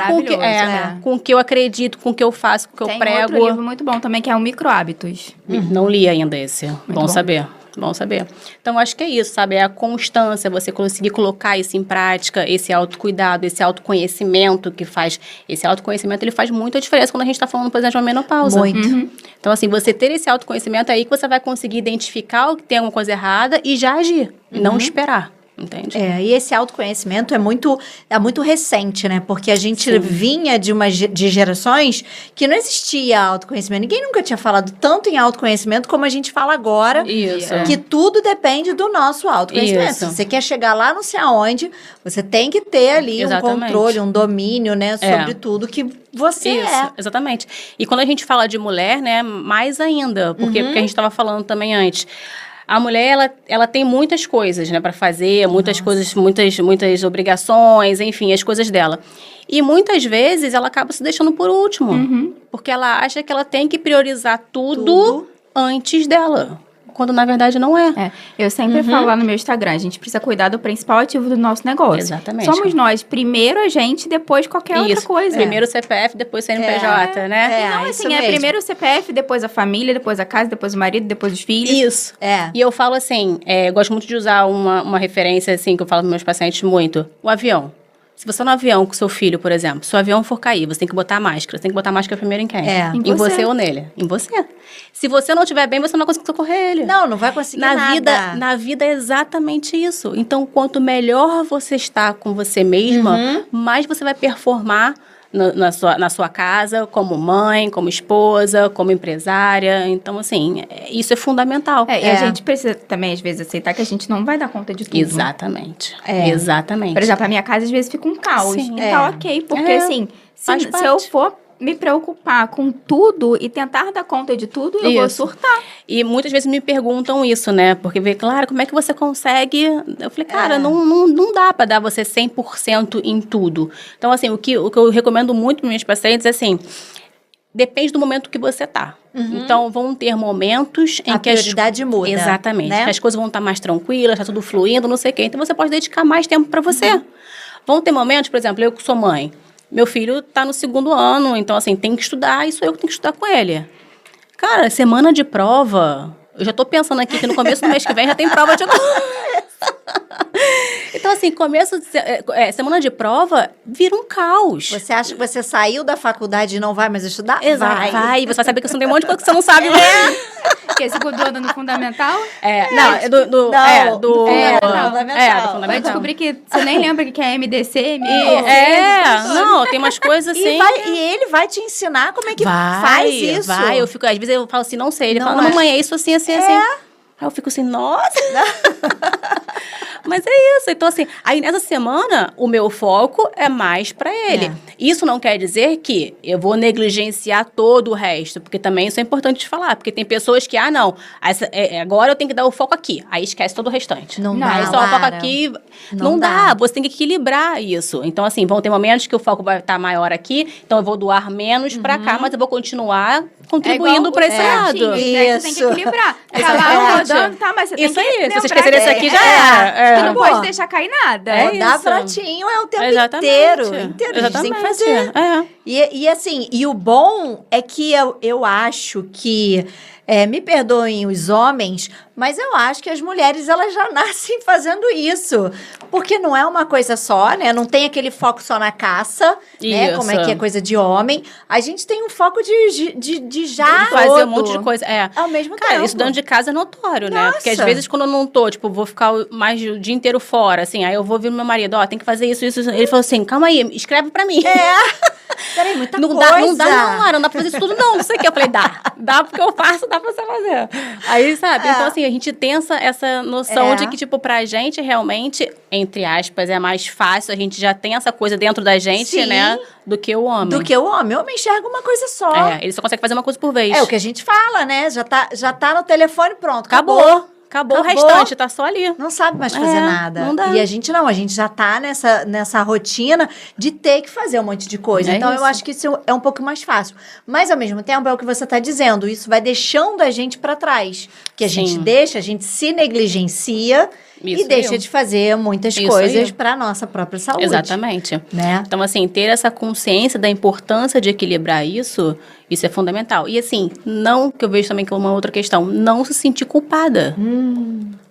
com o que eu acredito, com o que eu faço, com o que eu prego. Tem outro livro muito bom também, que é o Micro Hábitos. Não li ainda esse. Bom bom. saber. Bom saber. Então, acho que é isso, sabe? É a constância, você conseguir colocar isso em prática, esse autocuidado, esse autoconhecimento que faz... Esse autoconhecimento, ele faz muita diferença quando a gente está falando, por exemplo, de uma menopausa. Muito. Então, assim, você ter esse autoconhecimento é aí que você vai conseguir identificar o que tem alguma coisa errada e já agir. E não esperar. Entende? E esse autoconhecimento é muito recente, né? Porque a gente vinha de gerações que não existia autoconhecimento. Ninguém nunca tinha falado tanto em autoconhecimento como a gente fala agora. Isso. Que tudo depende do nosso autoconhecimento. Isso. Se você quer chegar lá não sei aonde, você tem que ter ali Exatamente. um controle, um domínio, né? Sobre tudo que você Isso, exatamente. E quando a gente fala de mulher, né? Mais ainda. Porque a gente estava falando também antes. A mulher, ela tem muitas coisas, né, para fazer, muitas coisas, muitas obrigações, enfim, as coisas dela. E muitas vezes ela acaba se deixando por último, porque ela acha que ela tem que priorizar tudo antes dela, quando na verdade não é. Eu sempre falo lá no meu Instagram, a gente precisa cuidar do principal ativo do nosso negócio. Exatamente. Somos nós, primeiro a gente, depois qualquer outra coisa. Primeiro o CPF, depois o CNPJ, né? Não, isso assim, mesmo. primeiro o CPF, depois a família, depois a casa, depois o marido, depois os filhos. Isso. E eu falo assim, eu gosto muito de usar uma referência assim, que eu falo para meus pacientes muito, o avião. Se você tá no avião com seu filho, por exemplo, se o avião for cair, você tem que botar máscara. Você tem que botar máscara primeiro em quem? Em você ou nele? Em você. Se você não estiver bem, você não vai conseguir socorrer ele. Não vai conseguir nada. Na vida é exatamente isso. Então, quanto melhor você está com você mesma, mais você vai performar na sua casa, como mãe, como esposa, como empresária. Então, assim, isso é fundamental. E a gente precisa também, às vezes, aceitar que a gente não vai dar conta de tudo. Exatamente. Exatamente. Por exemplo, a minha casa, às vezes, fica um caos. Sim. E tá ok, porque, assim, se eu for me preocupar com tudo e tentar dar conta de tudo, eu vou surtar. E muitas vezes me perguntam isso, né? Porque vê, claro, como é que você consegue... Eu falei, cara, não dá pra dar você 100% em tudo. Então, assim, o que eu recomendo muito para meus pacientes é assim, depende do momento que você tá. Então, vão ter momentos em que a prioridade muda. Exatamente. Né? Que as coisas vão estar mais tranquilas, tá tudo fluindo, não sei o quê. Então, você pode dedicar mais tempo para você. Vão ter momentos, por exemplo, eu que sou mãe, meu filho está no 2º ano, então, assim, tem que estudar, e sou eu que tenho que estudar com ele. Cara, semana de prova, eu já estou pensando aqui que no começo do mês que vem já tem prova de... Então, assim, semana de prova vira um caos. Você acha que você saiu da faculdade e não vai mais estudar? Exato. Vai. Você vai saber que você tem um monte de coisa que você não sabe. Porque segundo ano no fundamental, Do fundamental. vai descobrir que você nem lembra o que é MDC, Não, tem umas coisas assim. E ele vai te ensinar como é que faz isso. Às vezes eu falo assim, não sei. Ele Não fala, é. mamãe, é isso assim, assim, assim. Aí eu fico assim, nossa. Mas é isso. Então, assim, aí nessa semana, o meu foco é mais pra ele. Isso não quer dizer que eu vou negligenciar todo o resto, porque também isso é importante de falar. Porque tem pessoas que, não, agora eu tenho que dar o foco aqui. Aí esquece todo o restante. Não Aí dá, só o foco Lara. aqui. Não Não dá. dá. Você tem que equilibrar isso. Então, assim, vão ter momentos que o foco vai estar maior aqui, então eu vou doar menos pra cá, mas eu vou continuar contribuindo pra esse lado. Né? Você tem que Isso. equilibrar. Tá lá Exatamente. rodando, tá, mas você tem Isso que aí, se lembrar você esquecer desse aqui, já é. Você era. não Pô. pode deixar cair nada. É Rodar isso. pratinho é o tempo Exatamente. inteiro. A gente tem que fazer. E assim, e o bom é que eu acho que, me perdoem os homens, mas eu acho que as mulheres, elas já nascem fazendo isso. Porque não é uma coisa só, né? Não tem aquele foco só na caça, né? Como é que é coisa de homem. A gente tem um foco de já fazer um monte de coisa. ao mesmo Cara, tempo. isso dentro de casa é notório, né? Porque às Nossa. vezes quando eu não tô, tipo, vou ficar mais o dia inteiro fora, assim, aí eu vou vir no meu marido, tem que fazer isso. Ele falou assim, calma aí, escreve pra mim. Peraí, muita Não coisa. dá, não dá pra fazer isso tudo, não sei o que. Eu falei, dá porque eu faço, dá pra você fazer. Aí, sabe? Então, assim, a gente tem essa noção de que, tipo, pra gente, realmente, entre aspas, é mais fácil, a gente já tem essa coisa dentro da gente, Sim. né? Do que o homem. Do que o homem. O homem enxerga uma coisa só. Ele só consegue fazer uma coisa por vez. É o que a gente fala, né? Já tá no telefone, pronto. Acabou o restante, tá só ali. Não sabe mais fazer nada. não dá. E a gente já tá nessa rotina de ter que fazer um monte de coisa. É Então, eu isso. acho que isso é um pouco mais fácil. Mas, ao mesmo tempo, é o que você tá dizendo. Isso vai deixando a gente pra trás. Que a gente Sim. a gente se negligencia Isso e deixa aí. de fazer muitas Isso coisas aí. pra nossa própria saúde. Exatamente. Né? Então, assim, ter essa consciência da importância de equilibrar isso é fundamental. E, assim, não, que eu vejo também como uma outra questão, não se sentir culpada.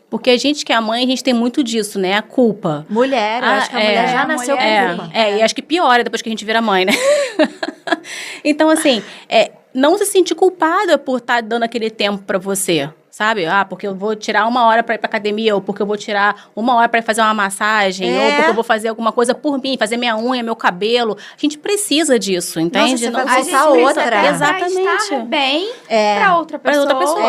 Porque a gente que é mãe, a gente tem muito disso, né? A culpa. Mulher, eu acho que a mulher já nasceu com culpa. E acho que piora depois que a gente vira mãe, né? Então, assim, não se sentir culpada por estar dando aquele tempo pra você. Sabe? Porque eu vou tirar 1 hora pra ir pra academia, ou porque eu vou tirar 1 hora pra ir fazer uma massagem, ou porque eu vou fazer alguma coisa por mim, fazer minha unha, meu cabelo. A gente precisa disso, entende? Nossa, você vai A gente Essa precisa outra. até Exatamente. pra estar bem pra outra Pra pessoa. outra pessoa.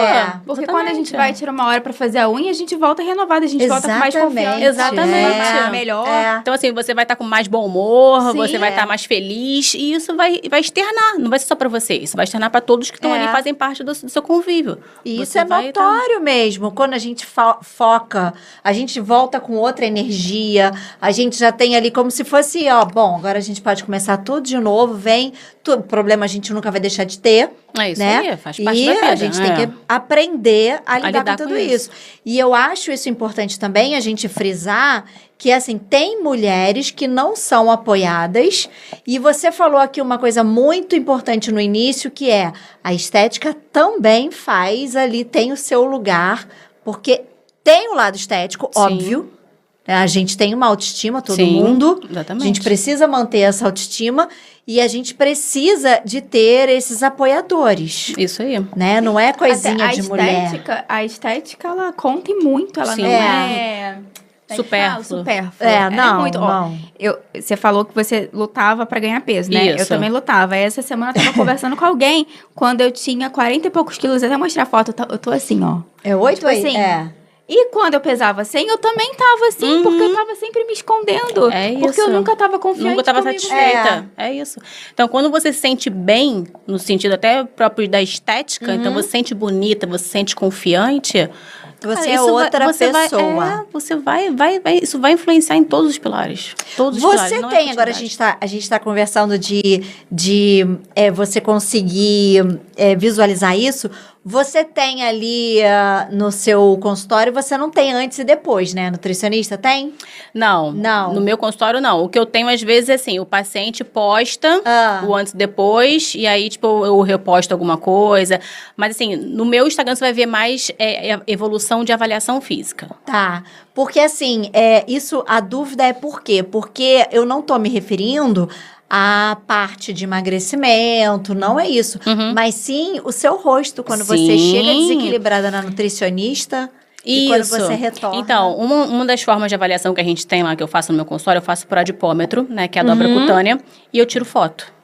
Porque Exatamente. quando a gente vai tirar 1 hora pra fazer a unha, a gente volta renovada, a gente volta com mais confiança. Exatamente. Volta melhor. Então, assim, você vai estar com mais bom humor, Sim, você vai estar mais feliz, e isso vai externar, não vai ser só pra você, isso vai externar pra todos que estão ali, fazem parte do seu convívio. E isso Você é vai notório mesmo. Quando a gente foca, a gente volta com outra energia, a gente já tem ali como se fosse, bom, agora a gente pode começar tudo de novo, problema a gente nunca vai deixar de ter. É isso né? aí, faz parte e da vida. a gente tem que aprender a lidar com tudo isso. isso. E eu acho isso importante também, a gente frisar que, assim, tem mulheres que não são apoiadas, e você falou aqui uma coisa muito importante no início, que é a estética também tem o seu lugar, porque tem o lado estético, Sim. óbvio, a gente tem uma autoestima, todo Sim, mundo, exatamente. a gente precisa manter essa autoestima, e a gente precisa de ter esses apoiadores, Isso aí. né? Não é coisinha Até de mulher. A estética, ela conta em muito, ela Sim. não é... Supérfluo. Supérfluo. Não, muito. não. Você falou que você lutava pra ganhar peso, né? Isso. Eu também lutava. Essa semana eu tava conversando com alguém, quando eu tinha 40 e poucos quilos, até mostrar a foto, eu tô assim, ó. É 8 Tipo aí? assim, É. E quando eu pesava 100, eu também tava assim, porque eu tava sempre me escondendo. É Porque eu isso. nunca tava confiante Nunca estava comigo. satisfeita. É isso. Então, quando você se sente bem, no sentido até próprio da estética, então você se sente bonita, você se sente confiante. Você cara, é isso outra você pessoa. Você vai, isso vai influenciar em todos os pilares. Todos os pilares. Você não é tem, agora quantidade. a gente tá conversando de você conseguir visualizar isso. Você tem ali no seu consultório, você não tem antes e depois, né? Nutricionista tem? Não. Não. No meu consultório, não. O que eu tenho, às vezes, é assim, o paciente posta o antes e depois, e aí, tipo, eu reposto alguma coisa. Mas, assim, no meu Instagram, você vai ver mais evolução condição de avaliação física. Tá, porque assim, a dúvida é por quê? Porque eu não tô me referindo à parte de emagrecimento, não é isso. Mas sim o seu rosto, quando você chega desequilibrada na nutricionista e quando você retorna. Então, uma das formas de avaliação que a gente tem lá, que eu faço no meu consultório, eu faço por adipômetro, né, que é a dobra cutânea, e eu tiro foto.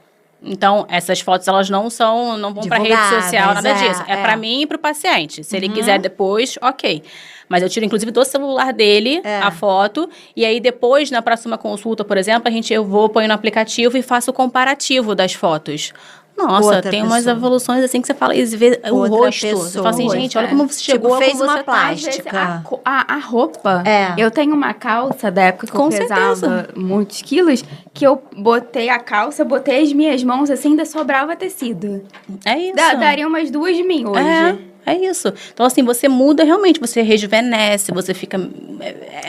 Então, essas fotos, elas não vão pra rede social, nada disso. É pra mim e pro paciente. Se ele quiser depois, ok. Mas eu tiro, inclusive, do celular dele a foto. E aí, depois, na próxima consulta, por exemplo, eu ponho no aplicativo e faço o comparativo das fotos. Nossa, tem umas evoluções assim que você fala, e vê o rosto. Você fala assim, gente, olha como você chegou, fez como uma você plástica. A roupa, eu tenho uma calça da época que eu pesava muitos quilos, que eu botei a calça, botei as minhas mãos assim, ainda sobrava tecido. É isso. Daria umas 2 de mim hoje. É isso. Então, assim, você muda realmente, você rejuvenesce, você fica...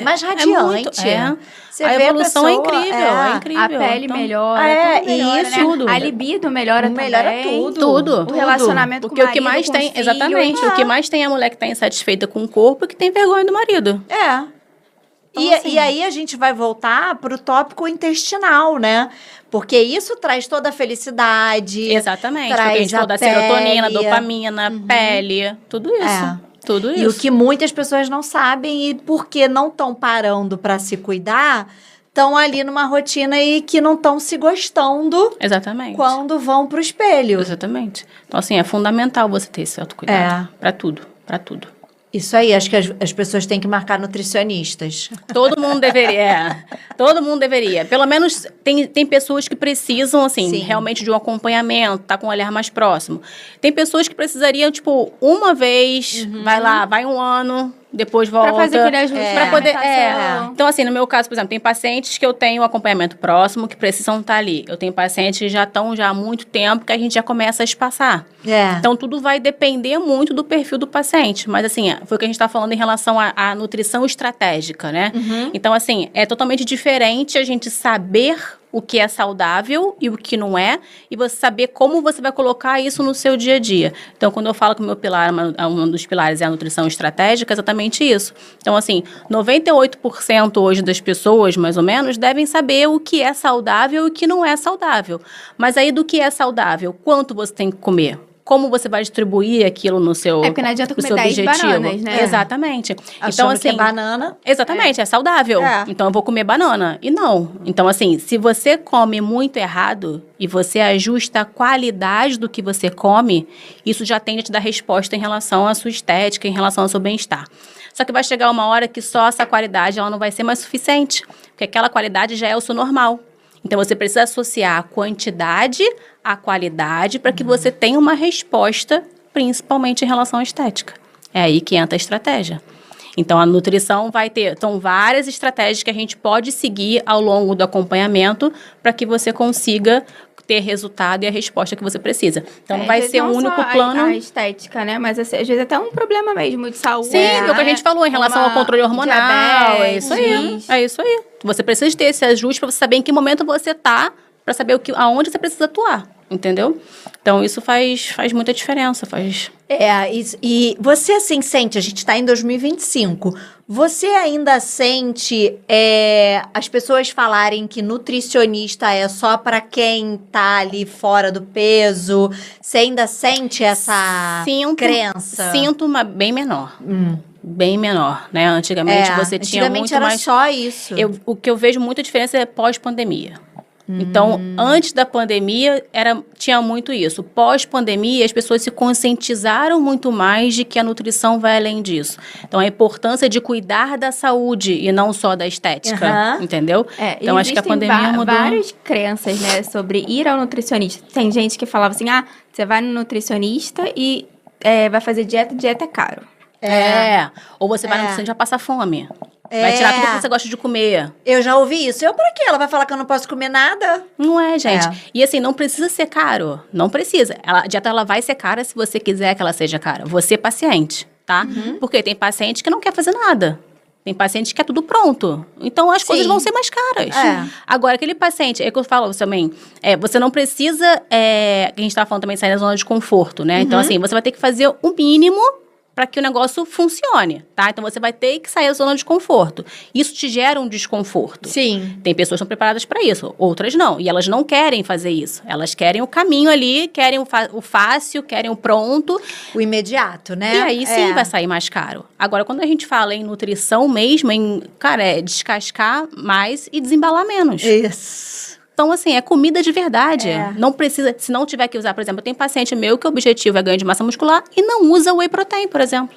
mais radiante. Você a evolução é incrível, é incrível. A pele melhora, tudo melhora, isso, né? tudo. A libido melhora também. Melhora tudo. O relacionamento porque com o marido, o que mais tem, com exatamente, o que mais tem é a mulher que tá insatisfeita com o corpo e que tem vergonha do marido. E aí a gente vai voltar pro tópico intestinal, né? Porque isso traz toda a felicidade. Exatamente. Traz porque a gente falou da serotonina, dopamina, pele, tudo isso. Tudo isso. E o que muitas pessoas não sabem e porque não estão parando para se cuidar, estão ali numa rotina e que não estão se gostando. Exatamente. Quando vão pro espelho. Exatamente. Então, assim, é fundamental você ter esse autocuidado. Pra tudo. Isso aí, acho que as pessoas têm que marcar nutricionistas. Todo mundo deveria. Todo mundo deveria. Pelo menos tem pessoas que precisam, assim, realmente de um acompanhamento, tá com um olhar mais próximo. Tem pessoas que precisariam, tipo, uma vez, vai 1 ano, depois volta. Pra fazer aquele ajuste. Pra poder, Então, assim, no meu caso, por exemplo, tem pacientes que eu tenho acompanhamento próximo, que precisam estar ali. Eu tenho pacientes que já estão há muito tempo, que a gente já começa a espaçar. Então, tudo vai depender muito do perfil do paciente. Mas, assim, foi o que a gente tá falando em relação à nutrição estratégica, né? Então, assim, é totalmente diferente a gente saber o que é saudável e o que não é, e você saber como você vai colocar isso no seu dia a dia. Então, quando eu falo que o meu pilar, um dos pilares é a nutrição estratégica, é exatamente isso. Então, assim, 98% hoje das pessoas, mais ou menos, devem saber o que é saudável e o que não é saudável. Mas aí, do que é saudável, quanto você tem que comer? Como você vai distribuir aquilo no seu objetivo? Porque não adianta comer 10 bananas, né? Exatamente. Achando então, assim, que banana. Exatamente, é saudável. Então, eu vou comer banana. E não. Então, assim, se você come muito errado e você ajusta a qualidade do que você come, isso já tende a te dar resposta em relação à sua estética, em relação ao seu bem-estar. Só que vai chegar uma hora que só essa qualidade ela não vai ser mais suficiente. Porque aquela qualidade já é o seu normal. Então, você precisa associar a quantidade à qualidade para que você tenha uma resposta, principalmente em relação à estética. É aí que entra a estratégia. Então, a nutrição vai ter... São várias estratégias que a gente pode seguir ao longo do acompanhamento para que você consiga ter resultado e a resposta que você precisa. Então, não vai ser um único plano... A estética, né? Mas, assim, às vezes, até um problema mesmo de saúde. Sim, é o que a gente falou em relação ao controle hormonal. Diabetes. É isso aí. Você precisa ter esse ajuste para você saber em que momento você tá, para saber aonde você precisa atuar, entendeu? Então, isso faz muita diferença, E você, assim, sente, a gente está em 2025, você ainda sente as pessoas falarem que nutricionista é só para quem tá ali fora do peso? Você ainda sente essa crença? Sinto bem menor. Bem menor, né? Antigamente você tinha muito era mais... só isso. O que eu vejo muita diferença é pós-pandemia. Então, antes da pandemia, tinha muito isso. Pós-pandemia, as pessoas se conscientizaram muito mais de que a nutrição vai além disso. Então, a importância de cuidar da saúde e não só da estética, entendeu? Então, acho que a pandemia mudou. Várias crenças, né, sobre ir ao nutricionista. Tem gente que falava assim, você vai no nutricionista e vai fazer dieta é caro. Ou você vai no nutricionista e já passa fome. Vai tirar tudo que você gosta de comer. Eu já ouvi isso. Pra quê? Ela vai falar que eu não posso comer nada? Não é, gente. E assim, não precisa ser caro. Não precisa. A dieta ela vai ser cara se você quiser que ela seja cara. Você é paciente, tá? Porque tem paciente que não quer fazer nada. Tem paciente que quer tudo pronto. Então, as coisas vão ser mais caras. Agora, aquele paciente... É que eu falo também... você não precisa... a gente estava falando também de sair da zona de conforto, né? Então, assim, você vai ter que fazer o mínimo para que o negócio funcione, tá? Então, você vai ter que sair da zona de conforto. Isso te gera um desconforto. Sim. Tem pessoas que estão preparadas para isso, outras não. E elas não querem fazer isso. Elas querem o caminho ali, querem o fácil, querem o pronto. O imediato, né? E aí sim vai sair mais caro. Agora, quando a gente fala em nutrição mesmo, cara, é descascar mais e desembalar menos. Isso. Então, assim, é comida de verdade. Não precisa, se não tiver que usar, por exemplo, eu tenho paciente meu que o objetivo é ganho de massa muscular e não usa whey protein, por exemplo.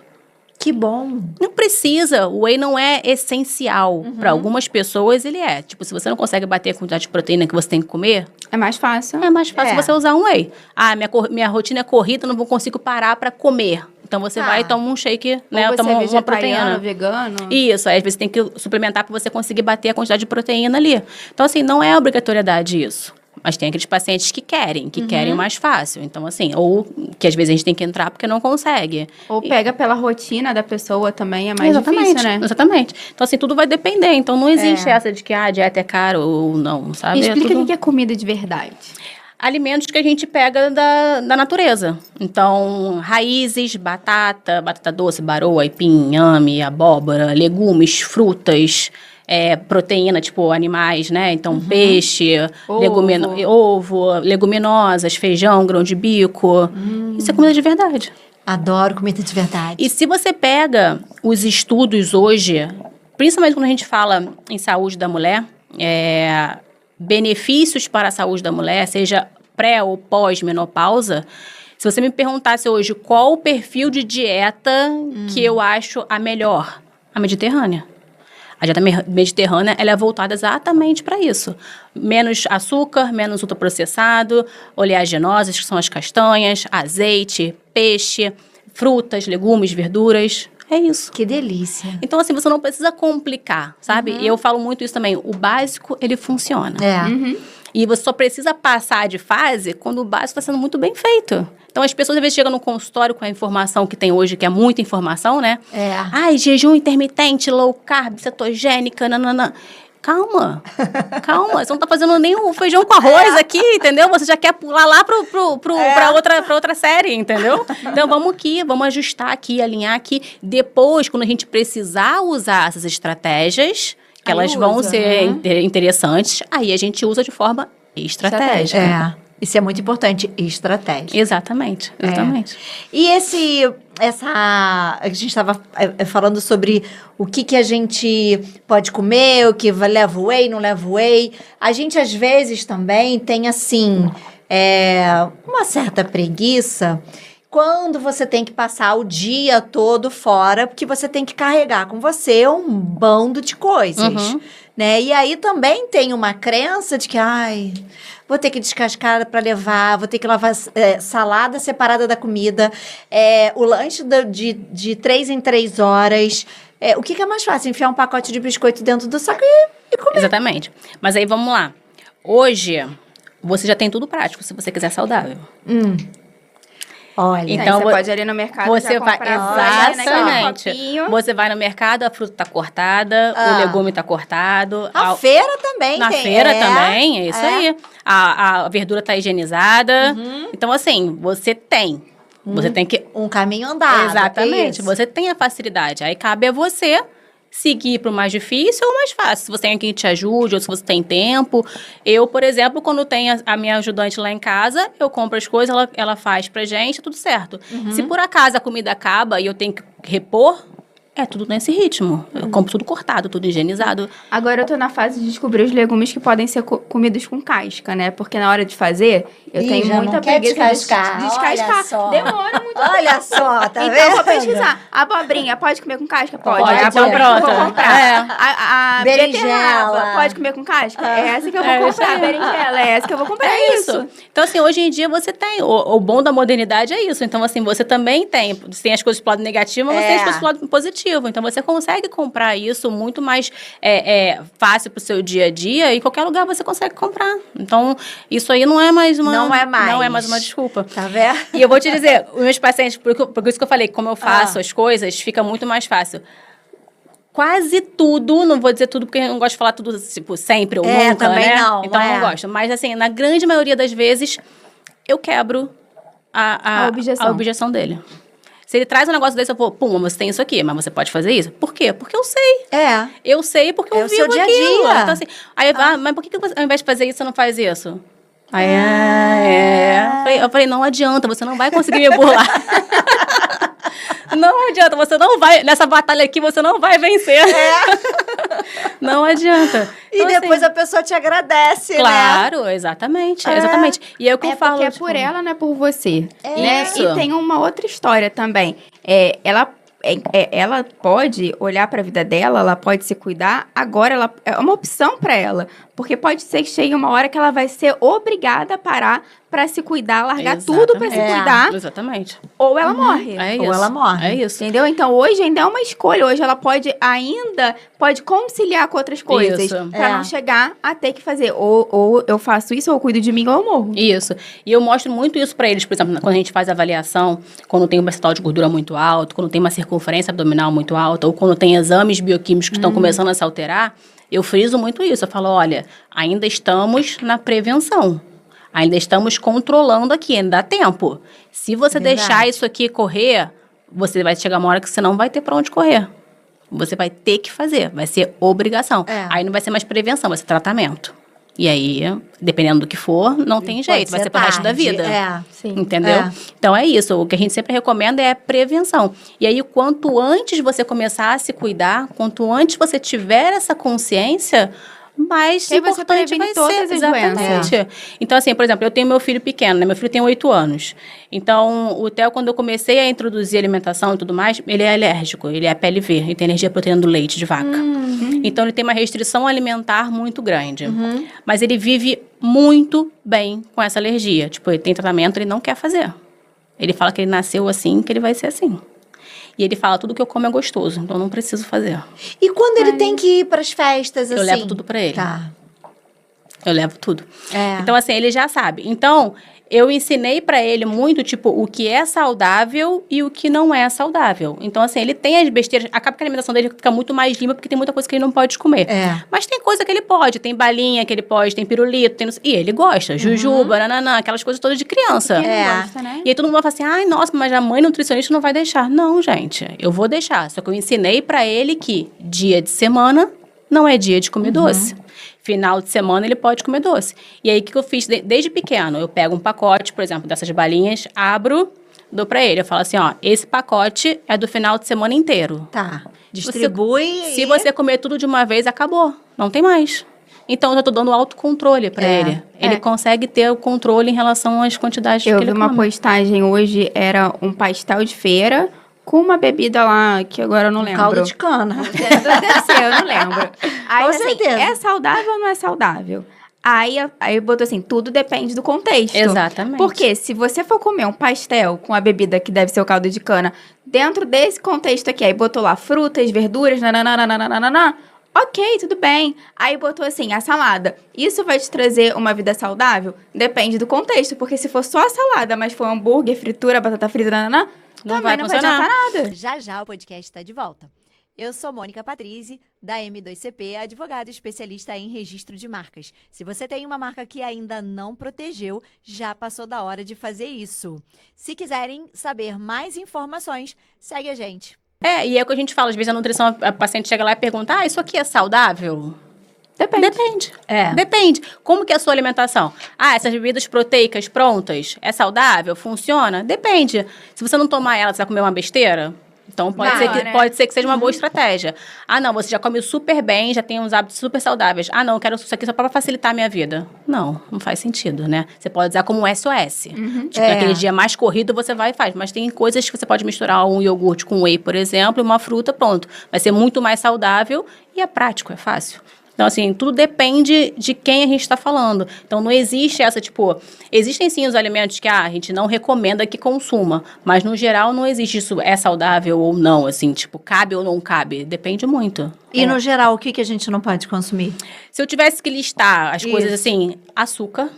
Que bom. Não precisa, o whey não é essencial. Para algumas pessoas, ele é. Tipo, se você não consegue bater a quantidade de proteína que você tem que comer, É mais fácil. é mais fácil você usar um whey. Ah, minha rotina é corrida, não consigo parar para comer. Então, você vai e toma um shake, né? Ou você Toma é uma vegetariano, proteína. vegano. Isso, aí às vezes tem que suplementar para você conseguir bater a quantidade de proteína ali. Então, assim, não é obrigatoriedade isso. Mas tem aqueles pacientes que querem o mais fácil. Então, assim, ou que às vezes a gente tem que entrar porque não consegue. Ou pega pela rotina da pessoa também, é mais Exatamente, difícil, né? exatamente. Então, assim, tudo vai depender. Então, não existe essa de que a dieta é cara ou não, sabe? Me explica tudo... o que é comida de verdade. Alimentos que a gente pega da natureza. Então, raízes, batata doce, baroa, aipim, inhame, abóbora, legumes, frutas, proteína, tipo animais, né? Então, peixe, ovo, leguminosas, feijão, grão de bico. Isso é comida de verdade. Adoro comida de verdade. E se você pega os estudos hoje, principalmente quando a gente fala em saúde da mulher, benefícios para a saúde da mulher, seja pré ou pós-menopausa, se você me perguntasse hoje qual o perfil de dieta que eu acho a melhor, a mediterrânea. A dieta mediterrânea, ela é voltada exatamente para isso. Menos açúcar, menos ultraprocessado, oleaginosas, que são as castanhas, azeite, peixe, frutas, legumes, verduras. É isso. Que delícia. Então, assim, você não precisa complicar, sabe? E eu falo muito isso também. O básico, ele funciona. E você só precisa passar de fase quando o básico está sendo muito bem feito. Então, as pessoas, às vezes, chegam no consultório com a informação que tem hoje, que é muita informação, né? Ai, jejum intermitente, low carb, cetogênica, nananã. Calma. Você não tá fazendo nem o feijão com arroz aqui, entendeu? Você já quer pular lá pra outra série, entendeu? Então, vamos ajustar aqui, alinhar aqui. Depois, quando a gente precisar usar essas estratégias, que elas vão ser interessantes, aí a gente usa de forma estratégica. Isso é muito importante, estratégia. Exatamente. E a gente estava falando sobre o que a gente pode comer, o que leva whey, não leva whey. A gente, às vezes, também tem, assim, uma certa preguiça quando você tem que passar o dia todo fora, porque você tem que carregar com você um bando de coisas, né? E aí também tem uma crença de que, vou ter que descascar para levar, vou ter que lavar salada separada da comida, o lanche de 3 em 3 horas. O que é mais fácil? Enfiar um pacote de biscoito dentro do saco e comer. Exatamente. Mas aí, vamos lá. Hoje, você já tem tudo prático, se você quiser saudável. Olha, então você pode ir ali no mercado você já vai comprar exatamente. Você vai no mercado, a fruta tá cortada, o legume tá cortado. Na feira também na tem. Feira também, é isso aí. A verdura tá higienizada. Então, assim, você tem. Você tem que... Um caminho andado. Exatamente. Você tem a facilidade. Aí cabe a você seguir para o mais difícil ou o mais fácil. Se você tem quem te ajude ou se você tem tempo. Eu, por exemplo, quando tenho a minha ajudante lá em casa, eu compro as coisas, ela faz pra gente, tudo certo. Se por acaso a comida acaba e eu tenho que repor, é tudo nesse ritmo. Eu compro tudo cortado, tudo higienizado. Agora eu tô na fase de descobrir os legumes que podem ser comidos com casca, né? Porque na hora de fazer, eu tenho muita preguiça de descascar. Olha só. Demora muito. Olha só, tá vendo? Então eu vou pesquisar. Abobrinha, pode comer com casca? Pode. Pode, Então pronto. vou comprar. A Berinjela. beterraba, pode comer com casca? É essa que eu vou comprar. Berinjela, é essa que eu vou comprar. É isso. Então, assim, hoje em dia você tem. O bom da modernidade é isso. Então, assim, você também tem. Você tem as coisas pro lado negativo, mas você tem as coisas pro lado positivo. Então, você consegue comprar isso muito mais fácil pro seu dia a dia e em qualquer lugar você consegue comprar. Então, isso aí não é mais uma... Não é mais uma desculpa. Tá vendo? E eu vou te dizer, os meus pacientes, por isso que eu falei, como eu faço as coisas, fica muito mais fácil. Quase tudo, não vou dizer tudo porque eu não gosto de falar tudo tipo, sempre ou nunca, também né? não, então eu não gosto. Mas assim, na grande maioria das vezes, eu quebro a objeção dele. Se ele traz um negócio desse, eu vou, pum, você tem isso aqui, mas você pode fazer isso? Por quê? Porque eu sei. Eu sei porque eu o vivo seu dia a aquilo. dia. Então, assim, aí ele vai, mas por que você, ao invés de fazer isso, você não faz isso? Aí, Eu falei, não adianta, você não vai conseguir me burlar. Não adianta, você não vai, nessa batalha aqui, você não vai vencer. Não adianta. E Então, depois assim, a pessoa te agradece, né? claro, exatamente, exatamente. E é o que eu falo. Porque é tipo, por ela, não é por você. É. Né? Isso. E tem uma outra história também. Ela pode olhar para a vida dela, ela pode se cuidar. Agora, é uma opção para ela. Porque pode ser que chegue uma hora que ela vai ser obrigada a parar para se cuidar, largar tudo para se É. cuidar. Exatamente. Ou ela morre. É isso. Ou ela morre. É isso. Entendeu? Então, hoje ainda é uma escolha. Hoje ela pode conciliar com outras coisas. Isso. Pra É. não chegar a ter que fazer. Ou eu faço isso, ou eu cuido de mim, ou eu morro. Isso. E eu mostro muito isso pra eles, por exemplo, quando a gente faz a avaliação, quando tem um percentual de gordura muito alto, quando tem uma circunferência abdominal muito alta, ou quando tem exames bioquímicos que estão começando a se alterar, eu friso muito isso. Eu falo, olha, ainda estamos na prevenção. Ainda estamos controlando aqui, ainda dá tempo. Se você Verdade. deixar isso aqui correr, você vai chegar uma hora que você não vai ter pra onde correr. Você vai ter que fazer, vai ser obrigação. É. Aí não vai ser mais prevenção, vai ser tratamento. E aí, dependendo do que for, não tem jeito, vai ser pro resto da tarde. vida. Sim. Entendeu? É. Então é isso. O que a gente sempre recomenda é prevenção. E aí, quanto antes você começar a se cuidar, quanto antes você tiver essa consciência, mais E aí você importante previne vai todas ser. as Exatamente. Então, assim, por exemplo, eu tenho meu filho pequeno, né? Meu filho tem 8 anos. Então, o Theo, quando eu comecei a introduzir alimentação e tudo mais, ele é alérgico, ele é PLV, ele tem alergia à proteína do leite de vaca. Então, ele tem uma restrição alimentar muito grande. Mas ele vive muito bem com essa alergia. Tipo, ele tem tratamento, ele não quer fazer. Ele fala que ele nasceu assim, que ele vai ser assim. E ele fala, tudo que eu como é gostoso, então eu não preciso fazer. E quando ele tem que ir pras festas, assim? Eu levo tudo pra ele. Tá. Eu levo tudo. É. Então, assim, ele já sabe. Então, eu ensinei pra ele muito, tipo, o que é saudável e o que não é saudável. Então, assim, ele tem as besteiras. Acaba que a alimentação dele fica muito mais limpa, porque tem muita coisa que ele não pode comer. É. Mas tem coisa que ele pode. Tem balinha que ele pode, tem pirulito, tem... E ele gosta. Jujuba, nananã, aquelas coisas todas de criança. Porque ele É. gosta, né? E aí todo mundo vai falar assim, ai, nossa, mas a mãe nutricionista não vai deixar. Não, gente, eu vou deixar. Só que eu ensinei pra ele que dia de semana não é dia de comer doce. Final de semana ele pode comer doce. E aí o que eu fiz desde pequeno? Eu pego um pacote, por exemplo, dessas balinhas, abro, dou pra ele. Eu falo assim, ó, esse pacote é do final de semana inteiro. Tá. Distribui. Se você comer tudo de uma vez, acabou. Não tem mais. Então, eu já tô dando autocontrole pra É. ele. Ele consegue ter o controle em relação às quantidades que Eu ele vi uma come. postagem hoje, era um pastel de feira com uma bebida lá, que agora eu não lembro. Caldo de cana. Deve ser, eu não lembro. Aí, Com assim, certeza. é saudável ou não é saudável? Aí botou assim, tudo depende do contexto. Exatamente. Porque se você for comer um pastel com a bebida que deve ser o caldo de cana, dentro desse contexto aqui, aí botou lá frutas, verduras, nananana, ok, tudo bem. Aí botou assim, a salada. Isso vai te trazer uma vida saudável? Depende do contexto, porque se for só a salada, mas for hambúrguer, fritura, batata frita, nananã, Não também vai não vai funcionar. adiantar nada. Já já o podcast está de volta. Eu sou Mônica Patrizzi, da M2CP, advogada especialista em registro de marcas. Se você tem uma marca que ainda não protegeu, já passou da hora de fazer isso. Se quiserem saber mais informações, segue a gente. E é o que a gente fala, às vezes a nutrição, a paciente chega lá e pergunta, isso aqui é saudável? Depende. Depende. É. Depende. Como que é a sua alimentação? Essas bebidas proteicas prontas, é saudável? Funciona? Depende. Se você não tomar ela, você vai comer uma besteira? Então, pode ser que seja uma boa estratégia. Não, você já come super bem, já tem uns hábitos super saudáveis. Não, eu quero isso aqui só para facilitar a minha vida. Não faz sentido, né? Você pode usar como um SOS. Tipo, aquele dia mais corrido, você vai e faz. Mas tem coisas que você pode misturar um iogurte com whey, por exemplo, e uma fruta, pronto. Vai ser muito mais saudável e é prático, é fácil. Então, assim, tudo depende de quem a gente está falando. Então, não existe essa, tipo... Existem, sim, os alimentos que a gente não recomenda que consuma. Mas, no geral, não existe isso. É saudável ou não, assim. Tipo, cabe ou não cabe. Depende muito. E, no geral, o que a gente não pode consumir? Se eu tivesse que listar as coisas, assim... Açúcar.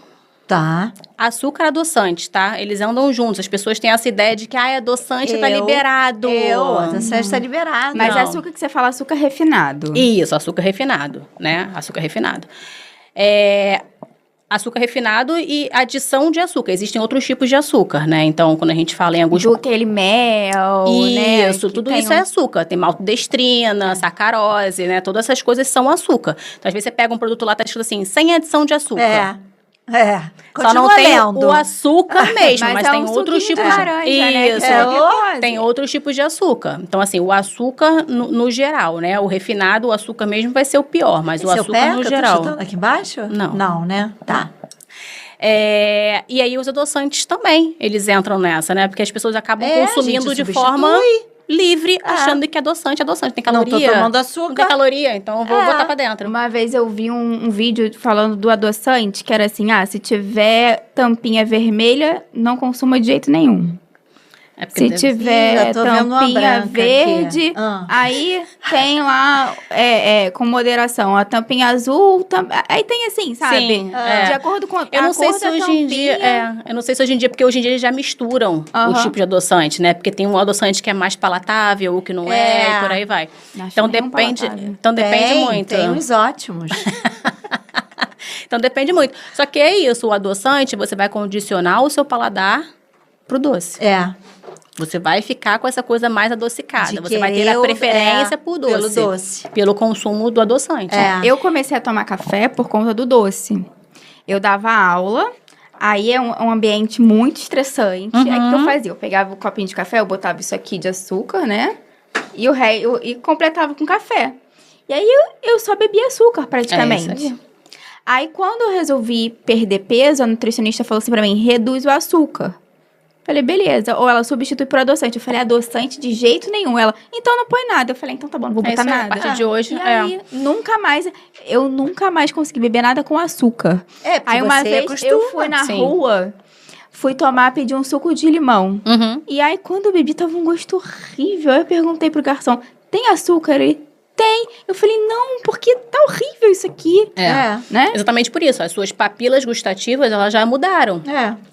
Tá. Açúcar adoçante, tá? Eles andam juntos. As pessoas têm essa ideia de que, adoçante tá liberado. Essa está liberada. Mas Não. açúcar que você fala, açúcar refinado. Isso, açúcar refinado, né? Açúcar refinado. açúcar refinado e adição de açúcar. Existem outros tipos de açúcar, né? Então, quando a gente fala em alguns... Do aquele mel, né? Isso, que tudo tem isso é açúcar. Tem maltodestrina, sacarose, né? Todas essas coisas são açúcar. Então, às vezes você pega um produto lá, tá escrito assim, sem adição de açúcar. Continua Só não tem lendo. o açúcar mesmo, mas é tem um outros suquinho tipos de laranja, né? Isso. Que é glicose. Tem outros tipos de açúcar. Então, assim, o açúcar no geral, né? O refinado, o açúcar mesmo vai ser o pior, mas o Esse é açúcar pé no que eu tô geral. chutando aqui embaixo? Não. Não, né? Tá. E aí os adoçantes também, eles entram nessa, né? Porque as pessoas acabam consumindo gente, de substitui. forma livre, achando que é adoçante. Tem Não caloria. tô tomando Não tem açúcar. caloria, então eu vou botar pra dentro. Uma vez eu vi um vídeo falando do adoçante, que era assim, se tiver tampinha vermelha, não consuma de jeito nenhum. É porque Se deve- tiver já tô vendo uma tampinha branca verde, aqui. aí tem lá, com moderação, a tampinha azul, aí tem assim, sabe? Sim, De acordo com Eu a não sei cor se da hoje em dia. tampinha. Eu não sei se hoje em dia, porque hoje em dia eles já misturam os tipos de adoçante, né? Porque tem um adoçante que é mais palatável, o que não é, e por aí vai. Acho Então nenhum depende. palatável. Então depende Tem, muito. Tem uns ótimos. Então depende muito. Só que é isso, o adoçante, você vai condicionar o seu paladar pro doce. Você vai ficar com essa coisa mais adocicada. De Você vai ter querer a preferência por doce. pelo doce. Pelo consumo do adoçante. Eu comecei a tomar café por conta do doce. Eu dava aula, aí é um ambiente muito estressante. Aí o que eu fazia? Eu pegava o copinho de café, eu botava isso aqui de açúcar, né? E completava com café. E aí eu só bebia açúcar, praticamente. É isso aí. Aí quando eu resolvi perder peso, a nutricionista falou assim pra mim, reduz o açúcar. Falei, beleza. Ou ela substitui por adoçante. Eu falei, adoçante de jeito nenhum. Ela, então não põe nada. Eu falei, então tá bom, não vou É botar isso aí, nada. a partir de hoje, E aí, eu nunca mais consegui beber nada com açúcar. Porque Aí uma você vez acostuma. eu fui na Sim. rua, fui pedir um suco de limão. Uhum. E aí quando eu bebi, tava um gosto horrível. Aí eu perguntei pro garçom, tem açúcar? Ele, tem. Eu falei, não, porque tá horrível isso aqui. Né? Exatamente por isso. As suas papilas gustativas, elas já mudaram.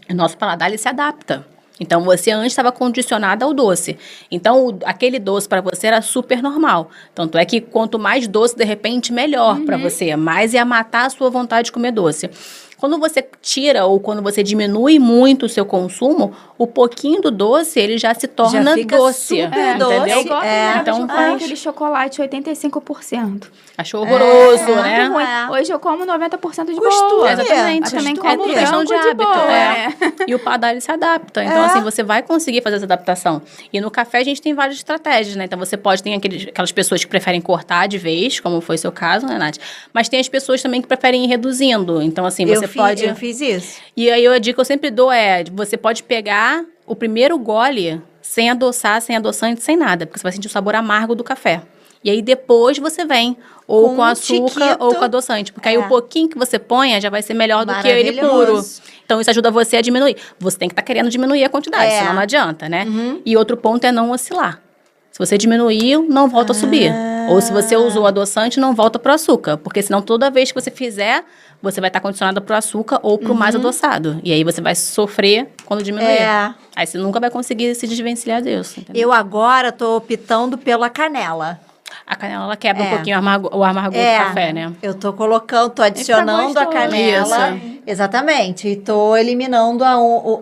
O nosso paladar, ele se adapta. Então, você antes estava condicionada ao doce. Então, aquele doce para você era super normal. Tanto é que quanto mais doce, de repente, melhor para você. Mais ia matar a sua vontade de comer doce. Quando você tira ou quando você diminui muito o seu consumo, o pouquinho do doce, ele já se torna fica doce. super doce. Entendeu? É igual então, aquele chocolate 85%. achou horroroso, né? Muito ruim. Hoje eu como 90% de Costume. boa. Exatamente. Eu também Costume. como É questão de branco de hábito. boa, É. E o paladar, ele se adapta. Então, assim, você vai conseguir fazer essa adaptação. E no café, a gente tem várias estratégias, né? Então, você pode ter aquelas pessoas que preferem cortar de vez, como foi o seu caso, né, Nath? Mas tem as pessoas também que preferem ir reduzindo. Então, assim, você pode... Eu fiz isso. E aí, a dica que eu sempre dou é, você pode pegar o primeiro gole sem adoçar, sem adoçante, sem nada. Porque você vai sentir o sabor amargo do café. E aí, depois você vem ou com um açúcar tiquito. ou com adoçante. Porque aí, o pouquinho que você ponha já vai ser melhor do que ele puro. Maravilhoso. Então, isso ajuda você a diminuir. Você tem que estar querendo diminuir a quantidade, senão não adianta, né? E outro ponto é não oscilar. Se você diminuiu, não volta a subir. Ou se você usou adoçante, não volta pro açúcar. Porque senão, toda vez que você fizer, você vai estar condicionada pro açúcar ou pro mais adoçado. E aí, você vai sofrer quando diminuir. Aí, você nunca vai conseguir se desvencilhar disso. Entendeu? Eu agora tô optando pela canela. A canela, ela quebra um pouquinho o amargor do café, né? Eu tô colocando, tô adicionando a gostoso. canela. Isso. Exatamente. E tô eliminando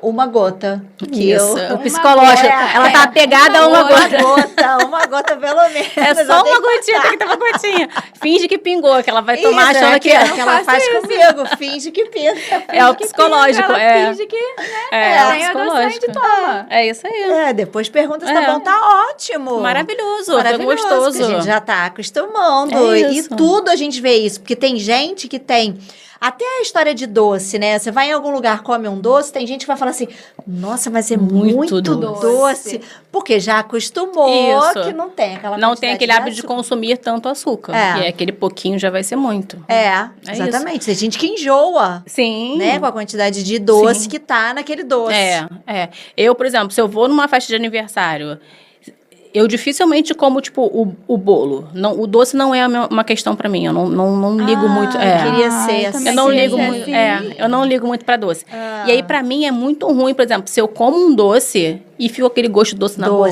uma gota. Que Isso. eu- O psicológico. Ela tá apegada a uma gota. uma gota pelo menos. É só uma gotinha, tem que ter uma gotinha. Finge que pingou, que ela vai tomar Isso, achando é que... que ela faz comigo. Finge que pinga. É o psicológico, Ela finge que, né? É o tem adoçante, psicológico. toma. É isso aí. Depois pergunta se tá bom. Tá ótimo. Maravilhoso, Maravilhoso, tá gostoso. porque a gente já tá acostumando. É E isso. tudo a gente vê isso. Porque tem gente que tem... Até a história de doce, né? Você vai em algum lugar, come um doce, tem gente que vai falar assim, nossa, mas é muito Muito doce. Porque já acostumou Isso. que não tem aquela Não quantidade tem aquele hábito de açúcar. consumir tanto açúcar. É. E aí aquele pouquinho já vai ser muito. É, isso. exatamente. Tem gente que enjoa, Sim. né? Com a quantidade de doce Sim. que tá naquele doce. É. Eu, por exemplo, se eu vou numa festa de aniversário, eu dificilmente como, tipo, o bolo. Não, o doce não é uma questão pra mim. Eu não ligo muito. Queria ser eu assim. também Eu não queria ligo ser muito. assim. Eu não ligo muito pra doce. E aí, pra mim, é muito ruim, por exemplo, se eu como um doce e fica aquele gosto doce na boca.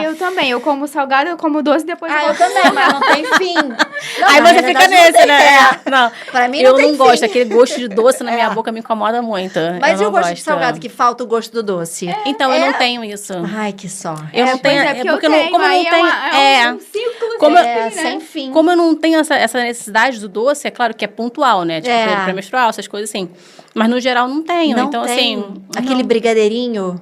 Eu também. Eu como salgado, eu como doce, depois Eu também, mas não tem fim. Não, Aí na você fica realidade, não nesse, tem- né? Não, Pra mim eu não tem não gosto. fim. Aquele gosto de doce na minha boca me incomoda muito. Mas e eu o não gosto de gosto. salgado, que falta o gosto do doce? Então, eu não tenho isso. Ai, que sorte. Eu não tenho. Pois porque porque eu não, tenho. como eu não Aí tenho. um círculo Como sem eu- fim, né? Sem fim. Como eu não tenho essa necessidade do doce, é claro que é pontual, né? Tipo, período pré-menstrual, essas coisas assim. Mas no geral não tenho. Não então, tem assim. aquele brigadeirinho.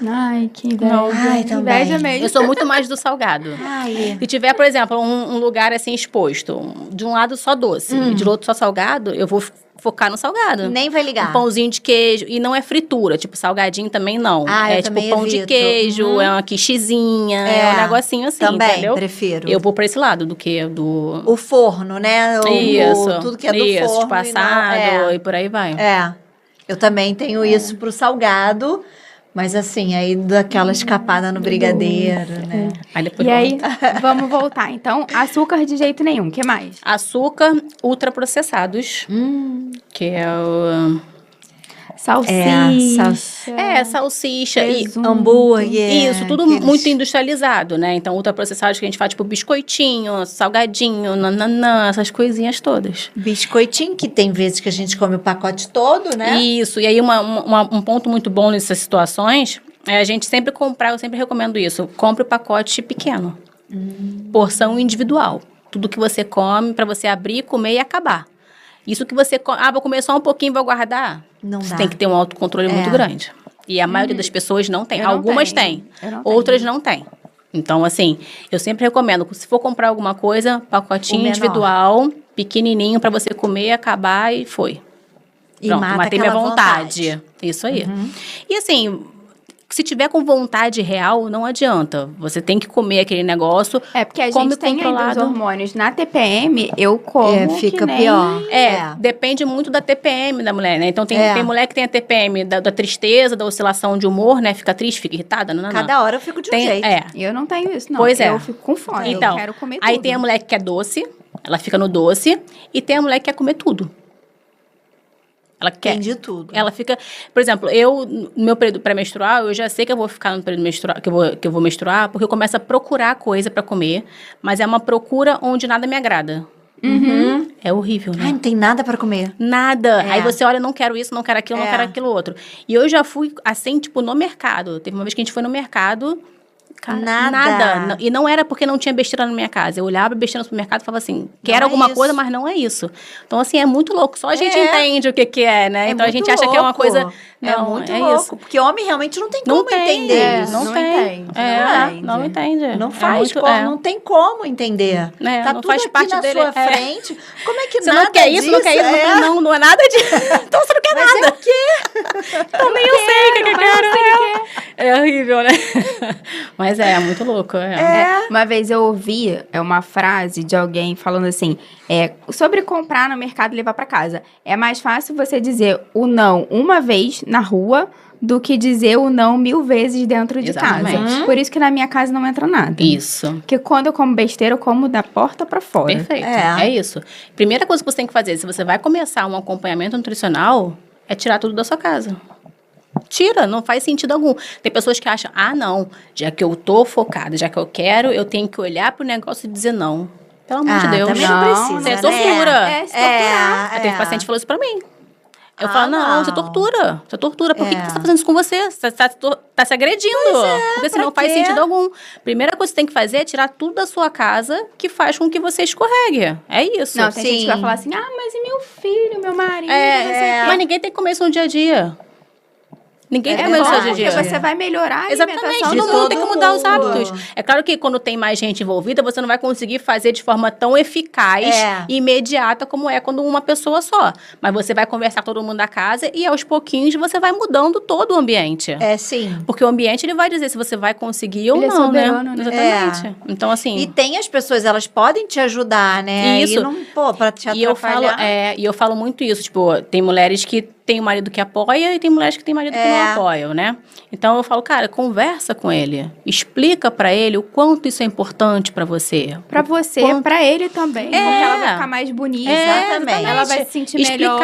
Ai, que inveja. Não. Ai, Que também. inveja mesmo. Eu sou muito mais do salgado. Ai. Se tiver, por exemplo, um lugar assim exposto, de um lado só doce e de outro só salgado, eu vou focar no salgado. Nem vai ligar. Um pãozinho de queijo. E não é fritura, tipo, salgadinho também não. Eu é tipo também pão de evito. queijo, é uma quichezinha, é um negocinho assim, Também, entendeu? prefiro. Eu vou pra esse lado do que do... O forno, né? Tudo que é do isso, forno. tipo assado e e por aí vai. eu também tenho isso pro salgado. Mas assim, aí dou aquela escapada no brigadeiro, né? Aí depois E aí, volta. vamos voltar. Então, açúcar de jeito nenhum. O que mais? Açúcar ultraprocessados, que é o... Salsicha. salsicha e presunto. Hambúrguer. isso, tudo aqueles- muito industrializado, né? Então, ultraprocessados que a gente faz, tipo, biscoitinho, salgadinho, nananã, essas coisinhas todas. Biscoitinho, que tem vezes que a gente come o pacote todo, né? Isso, e aí um ponto muito bom nessas situações é a gente sempre comprar, eu sempre recomendo isso, compre o pacote pequeno. Porção individual. Tudo que você come para você abrir, comer e acabar. Isso que você come, vou comer só um pouquinho e vou guardar. Não Você dá. tem que ter um autocontrole muito grande. E a maioria das pessoas não tem. Eu não Algumas tenho. têm, Eu não tenho. outras não têm. Então, assim, eu sempre recomendo, se for comprar alguma coisa, O pacotinho menor. individual, pequenininho, para você comer, acabar e foi. E Pronto, mata matei minha aquela vontade. Isso aí. E assim, se tiver com vontade real, não adianta. Você tem que comer aquele negócio. É, porque a Come gente tem aí dos controlado. hormônios. Na TPM, eu como fica que nem... pior. Depende muito da TPM da mulher, né? Então, tem mulher que tem a TPM da tristeza, da oscilação de humor, né? Fica triste, fica irritada, não. Cada hora eu fico de um jeito. Eu não tenho isso, não. Pois é. Eu fico com fome. Então, eu quero comer aí tudo. tem a mulher que quer doce, ela fica no doce, e tem a mulher que quer comer tudo. Ela quer. Tem de tudo. Ela fica, por exemplo, eu no meu período pré-menstrual, eu já sei que eu vou ficar no período menstrual, que eu vou menstruar, porque eu começo a procurar coisa pra comer, mas é uma procura onde nada me agrada. É horrível, né? Ai, não tem nada pra comer. Nada. É. Aí você olha, não quero isso, não quero aquilo, não quero aquilo outro. E eu já fui assim, tipo, no mercado. Teve uma vez que a gente foi no mercado. Cara, Nada. E não era porque não tinha besteira na minha casa. Eu olhava besteira no supermercado e falava assim, quero é alguma isso. coisa, mas não é isso. Então, assim, é muito louco. Só a gente É. entende o que é, né? É então, a muito gente acha que é uma louco. coisa... É Não, muito é louco. isso. Porque homem realmente não tem Não como tem, entender isso. não não tem. entende, Não entende. Não É faz, muito- como, é. não tem como entender. É, Tá não tudo faz aqui parte na dele, sua é. frente. Como é que Você nada não quer isso, não quer isso, disso? não é nada disso. Então você não quer Mas nada. é o quê? Então nem eu sei o que eu quero. É horrível, né? Mas é muito louco. Uma vez eu ouvi uma frase de alguém falando assim, sobre comprar no mercado e levar pra casa. É mais fácil você dizer o não uma vez na rua do que dizer o não 1000 vezes dentro de Exatamente. casa. Por isso que na minha casa não entra nada. Isso. Porque quando eu como besteira, eu como da porta pra fora. Perfeito. É. É isso. Primeira coisa que você tem que fazer, se você vai começar um acompanhamento nutricional, é tirar tudo da sua casa. Tira, não faz sentido algum. Tem pessoas que acham, não, já que eu tô focada, já que eu quero, eu tenho que olhar pro negócio e dizer não. Pelo amor de Deus. também Não, não precisa, Isso é né? tortura. Se torturar. Teve paciente que falou isso pra mim. Eu Ah, falo, não, não. você tortura. Você tortura. Por que É. você tá fazendo isso com você? Você tá se agredindo. Porque senão não pra faz quê? sentido algum. Primeira coisa que você tem que fazer é tirar tudo da sua casa que faz com que você escorregue. É isso. Não, tem gente que vai Sim. falar assim, mas e meu filho, meu marido? É, não sei o quê. mas ninguém tem que comer isso no dia a dia. Ninguém tem que É comer isso bom, no dia a porque dia. você vai melhorar a Exatamente, alimentação de do todo mundo mundo. tem que mudar os mundo. hábitos. É claro que quando tem mais gente envolvida, você não vai conseguir fazer de forma tão eficaz e imediata como é quando uma pessoa só. Mas você vai conversar com todo mundo da casa e aos pouquinhos você vai mudando todo o ambiente. É, sim. Porque o ambiente ele vai dizer se você vai conseguir ou Ele é não, soberano, né? Exatamente. Então, assim... E tem as pessoas, elas podem te ajudar, né? Isso. E não, pra te E eu falo, atrapalhar. e eu falo muito isso, tipo, tem mulheres que tem marido que apoia e tem mulheres que tem marido que não apoiam, né? Então eu falo, cara, conversa com ele. Explica pra ele o quanto isso é importante pra você. Pra você, pra ele também. Porque ela vai ficar mais bonita. Exatamente. Ela vai se sentir melhor.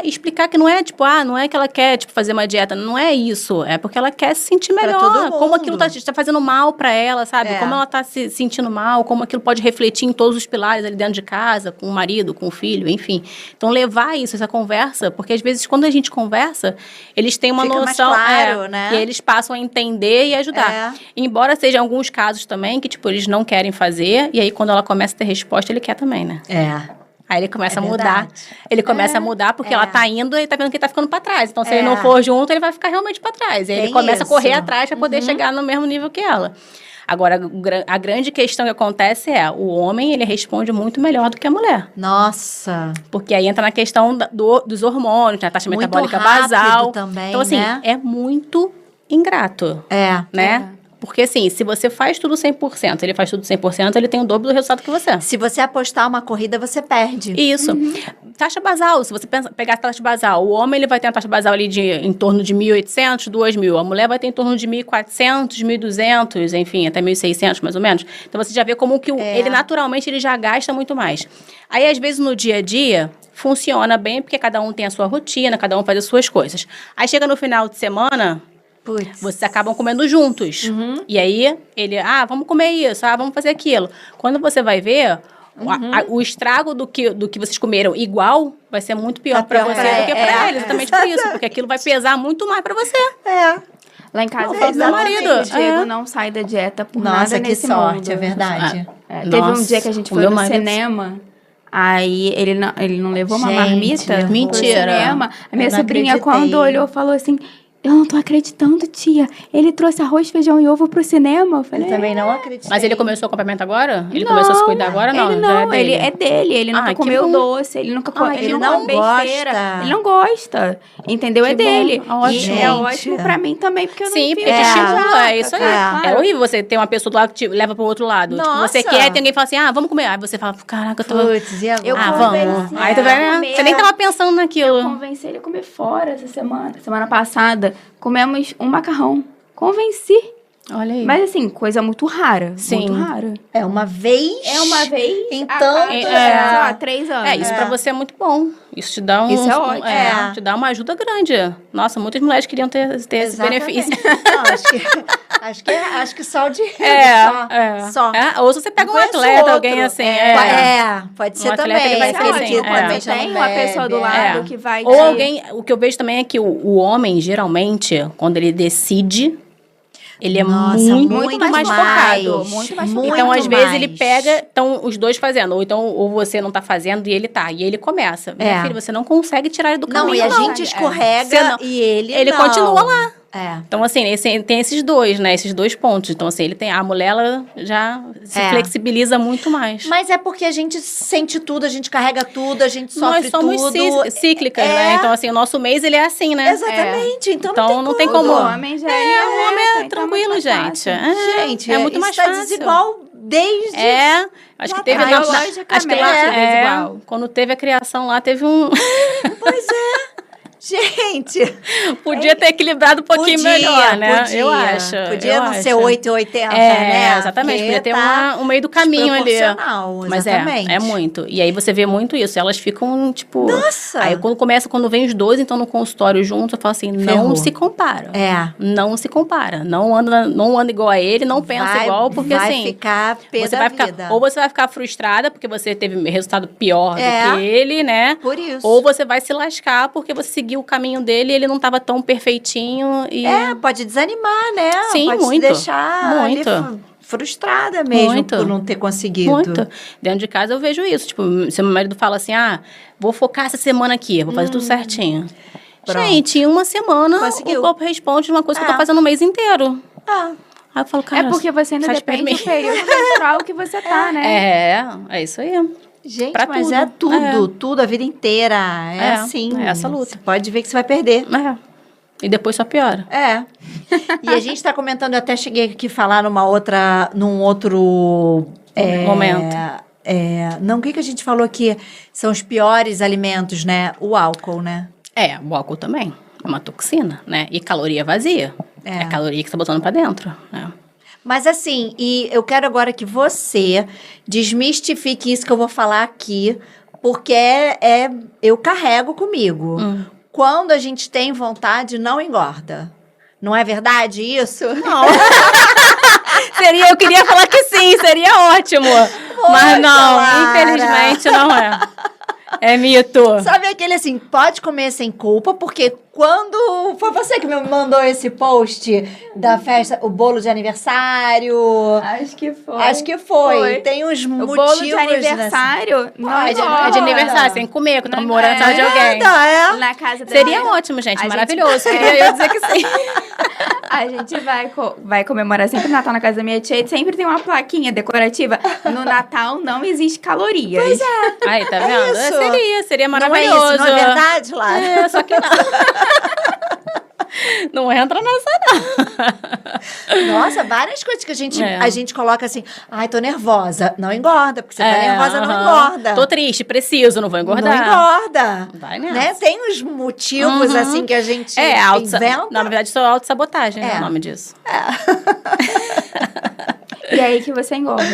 Explicar que não é, tipo, não é que ela quer, tipo, fazer uma dieta. Não é isso. É porque ela quer se sentir melhor. todo mundo. Como aquilo tá fazendo mal pra ela, sabe? Como ela tá se sentindo mal, como aquilo pode refletir em todos os pilares ali dentro de casa, com o marido, com o filho, enfim. Então, levar isso, essa conversa, porque às vezes, quando a gente conversa, eles têm uma Fica noção. mais claro, né? E eles passam a entender e ajudar. Embora sejam alguns casos também que, tipo, eles não querem fazer, e aí quando ela começa a ter resposta, ele quer também, né? Aí ele começa a mudar. verdade. Ele começa a mudar porque ela tá indo e tá vendo que ele tá ficando pra trás. Então, se ele não for junto, ele vai ficar realmente pra trás. Aí ele Tem começa a correr isso. atrás pra poder chegar no mesmo nível que ela. Agora, a grande questão que acontece é, o homem, ele responde muito melhor do que a mulher. Nossa. Porque aí entra na questão dos hormônios, né? A taxa Muito metabólica rápido basal. também, Então, assim, né? é muito ingrato, né? Porque, assim, se você faz tudo 100%, ele faz tudo 100%, ele tem o dobro do resultado que você. Se você apostar uma corrida, você perde. Isso. Taxa basal, se você pegar a taxa basal, o homem ele vai ter uma taxa basal ali em torno de 1.800, 2.000. A mulher vai ter em torno de 1.400, 1.200, enfim, até 1.600 mais ou menos. Então, você já vê como que ele naturalmente ele já gasta muito mais. Aí, às vezes, no dia a dia, funciona bem, porque cada um tem a sua rotina, cada um faz as suas coisas. Aí, chega no final de semana... Putz. Vocês acabam comendo juntos. E aí, ele, vamos comer isso, vamos fazer aquilo. Quando você vai ver, o estrago do que vocês comeram igual vai ser muito pior pra você do que pra ele. Exatamente por isso. Porque aquilo vai pesar muito mais pra você. Lá em casa, Eu falo pro meu marido. o Diego não sai da dieta por nada Nossa, que nesse sorte, mundo. é verdade. Teve um Nossa, dia que a gente o foi meu no marido- cinema, aí ele não levou uma Gente, marmita pro mentira. cinema. A minha Eu não sobrinha, acreditei. quando olhou, falou assim... Eu não tô acreditando, tia. Ele trouxe arroz, feijão e ovo pro cinema. Eu falei, Eu também não acredito. Mas ele começou o acompanhamento agora? Ele Não, começou a se cuidar agora? Não, ele já não, é dele. ele é dele. Ele nunca que comeu bom. doce, ele nunca ele ele não come besteira. gosta. Ele não gosta. Entendeu? Que É dele. bom, ótimo. E é ótimo pra mim também, porque eu não Sim, fico porque te estimula, é isso aí. cara. É horrível você ter uma pessoa do lado que te leva pro outro lado. Tipo, Nossa. você quer, tem alguém que fala assim, vamos comer. Aí você fala, caraca, eu tô... Putz, e agora? Eu vamos. convenci Aí tu ele a vai, comer. você nem tava pensando naquilo. Eu convenci ele a comer fora essa semana. Semana passada, comemos um macarrão. Convenci. Olha aí. Mas assim, coisa muito rara. Sim. Muito rara. É uma vez. É uma vez. Então, a cada, sei lá, 3 anos. Isso pra você é muito bom. Isso te dá Isso é ótimo. te dá uma ajuda grande. Nossa, muitas mulheres queriam ter esse Exatamente. benefício. Não, acho que só de só. Ou se você pega um Conheço atleta, outro. alguém assim. pode Um ser atleta também. que vai Aquele ser assim, que é. também já Tem não uma bebe, pessoa do é. lado que vai... Ou alguém... O que eu vejo também é que o homem, geralmente, quando ele decide... Ele é Nossa, muito mais focado. Muito mais Muito focado. Então, às vezes, ele mais. pega... Então, os dois fazendo. Ou você não tá fazendo e ele tá. E ele começa. Minha filha, você não consegue tirar ele do Não, caminho, e a não. gente escorrega Você não- e ele não. continua lá. É. Então, assim, tem esses dois, né? Esses dois pontos. Então, assim, a mulher, ela já se flexibiliza muito mais. Mas é porque a gente sente tudo, a gente carrega tudo, a gente sofre Nós somos tudo. cíclicas, né? Então, assim, o nosso mês, ele é assim, né? Exatamente. Então, Então, não tem O como. homem já O homem é então tranquilo, muito mais gente. fácil. Gente, é muito isso mais tá fácil. desigual desde... Acho lá que teve atrás. acho que lá, Biologicamente é desigual. quando teve a criação lá, teve um... Gente, Podia ter equilibrado um pouquinho melhor, né? Eu acho. Podia eu não acho. ser 8 e 80, né? Exatamente. Porque Podia ter tá um meio do caminho ali. desproporcional, Mas exatamente. é muito. E aí você vê muito isso. Elas ficam, tipo... Nossa! Aí quando vem os dois, então, no consultório juntos, eu falo assim, Ferrou. não se compara. Não se compara. Não anda igual a ele, não pensa igual, porque vai assim... ficar pé Você da vai ficar, vida. ou você vai ficar frustrada porque você teve resultado pior do que ele, né? Por isso. Ou você vai se lascar porque você seguiu o caminho dele e ele não estava tão perfeitinho. E... Pode desanimar, né? Sim, pode muito. te deixar Muito. ali frustrada mesmo Muito. por não ter conseguido. Muito. Dentro de casa eu vejo isso. Tipo, se meu marido fala assim, vou focar essa semana aqui, vou fazer tudo certinho. Pronto. Gente, em uma semana Conseguiu. o corpo responde uma coisa que eu tô fazendo o mês inteiro. Aí eu falo, cara... É porque você ainda sai de perto de depende do mim. período menstrual que você tá, né? É isso aí. Gente, Pra mas tudo. é tudo, a vida inteira. É assim. é essa luta. Você pode ver que você vai perder. E depois só piora. E a gente tá comentando, eu até cheguei aqui a falar num outro Momento. Não, o que a gente falou aqui? São os piores alimentos, né? O álcool, né? O álcool também. É uma toxina, né? E caloria vazia. É caloria que você tá botando pra dentro, né? Mas assim, e eu quero agora que você desmistifique isso que eu vou falar aqui, porque eu carrego comigo. Quando a gente tem vontade, não engorda. Não é verdade isso? Não. Eu queria falar que sim, seria ótimo. Mas não, Lara. infelizmente não é. É mito. Sabe aquele assim, pode comer sem culpa, porque quando foi você que me mandou esse post da festa, o bolo de aniversário? Acho que foi. Acho que foi. Tem uns O motivos. bolo de aniversário não Pode, É de aniversário, sem comer, que eu tô comemorando aniversário de alguém. Na casa da Seria ótimo, gente, A maravilhoso. Queria eu dizer que sim. A gente vai comemorar sempre o Natal na casa da minha tia e sempre tem uma plaquinha decorativa. No Natal não existe calorias. Pois é. Aí, tá vendo? isso. Seria Não é maravilhoso. isso, não é verdade, Lara? É, só que não. Não entra nessa, não. Nossa, várias coisas que a gente coloca assim, ai, tô nervosa. Não engorda, porque você tá nervosa, não engorda. Tô triste, preciso, não vou engordar. Não engorda. Vai nessa. Né? Tem uns motivos, assim, que a gente inventa. Na verdade, isso é autossabotagem, é o nome disso. E aí que você engorda.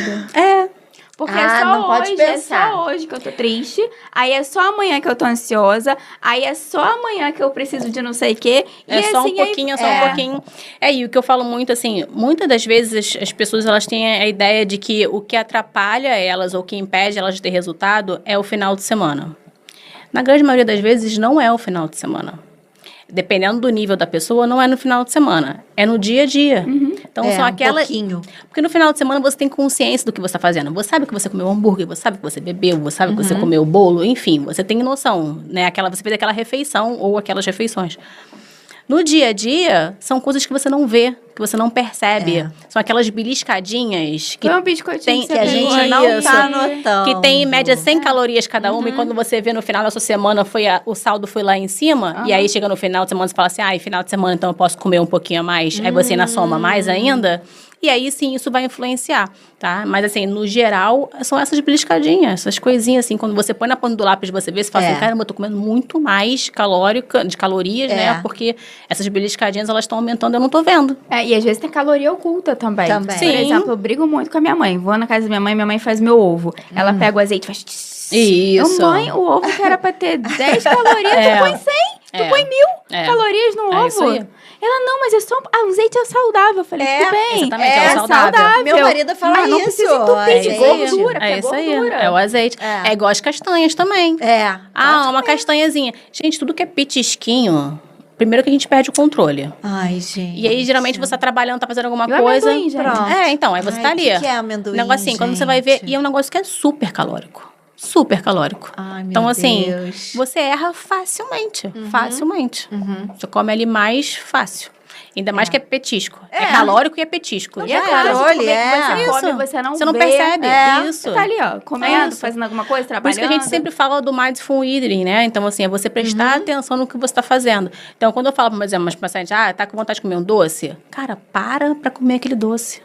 Porque não pode é pensar. só hoje que eu tô triste, aí é só amanhã que eu tô ansiosa, aí é só amanhã que eu preciso de não sei o quê. É e só assim, um pouquinho, é só um pouquinho. E o que eu falo muito, assim, muitas das vezes as pessoas, elas têm a ideia de que o que atrapalha elas ou que impede elas de ter resultado é o final de semana. Na grande maioria das vezes, não é o final de semana. Dependendo do nível da pessoa, não é no final de semana. É no dia a dia. Então, são aquelas... pouquinho. Porque no final de semana você tem consciência do que você está fazendo. Você sabe que você comeu hambúrguer, você sabe que você bebeu, você sabe que você comeu bolo, enfim, você tem noção, né? Você fez aquela refeição ou aquelas refeições. No dia a dia, são coisas que você não vê, que você não percebe. São aquelas beliscadinhas que Foi um biscoitinho Que a gente não tá anotando. que tem em média 100 calorias cada uma, e quando você vê no final da sua semana, o saldo foi lá em cima, e aí chega no final de semana, você fala assim, final de semana, então eu posso comer um pouquinho a mais, aí você ainda soma mais ainda, e aí sim, isso vai influenciar, tá? Mas assim, no geral, são essas beliscadinhas, essas coisinhas assim, quando você põe na ponta do lápis, você vê, você fala assim, caramba, eu tô comendo muito mais de calorias, né? Porque essas beliscadinhas, elas estão aumentando, eu não tô vendo. E às vezes tem caloria oculta também. Também. Por exemplo, eu brigo muito com a minha mãe. Vou na casa da minha mãe faz meu ovo. Ela pega o azeite e faz... Isso. Mãe, o ovo que era pra ter 10 calorias, tu põe 100, tu põe 1000 calorias no ovo. Isso aí. Ela, não, mas é só... azeite é saudável. Eu falei, tudo bem. Exatamente, é saudável. Meu marido fala mas não isso. precisa entupir de Azeite. gordura, É isso aí, gordura. é o azeite. É igual as castanhas também. Uma castanhazinha. Gente, tudo que é petisquinho, primeiro que a gente perde o controle. Ai, gente. E aí, geralmente, você tá trabalhando, tá fazendo alguma E o coisa. amendoim, gente? Pronto. Então, aí você tá ali. O que é amendoim, Negocinho, quando você vai ver, gente? e é um negócio que é super calórico. Super calórico. Ai, meu então, assim, Deus. você erra facilmente. Facilmente. Você come ali mais fácil. Ainda mais que é petisco. É calórico e é petisco. E é claro, controle, você Isso. come, você não Você não vê. percebe. Isso. Você tá ali, ó, comendo, Isso. fazendo alguma coisa, Por trabalhando. isso que a gente sempre fala do mindful eating, né? Então, assim, é você prestar atenção no que você está fazendo. Então, quando eu falo, por exemplo, mas paciente, tá com vontade de comer um doce? Cara, para comer aquele doce.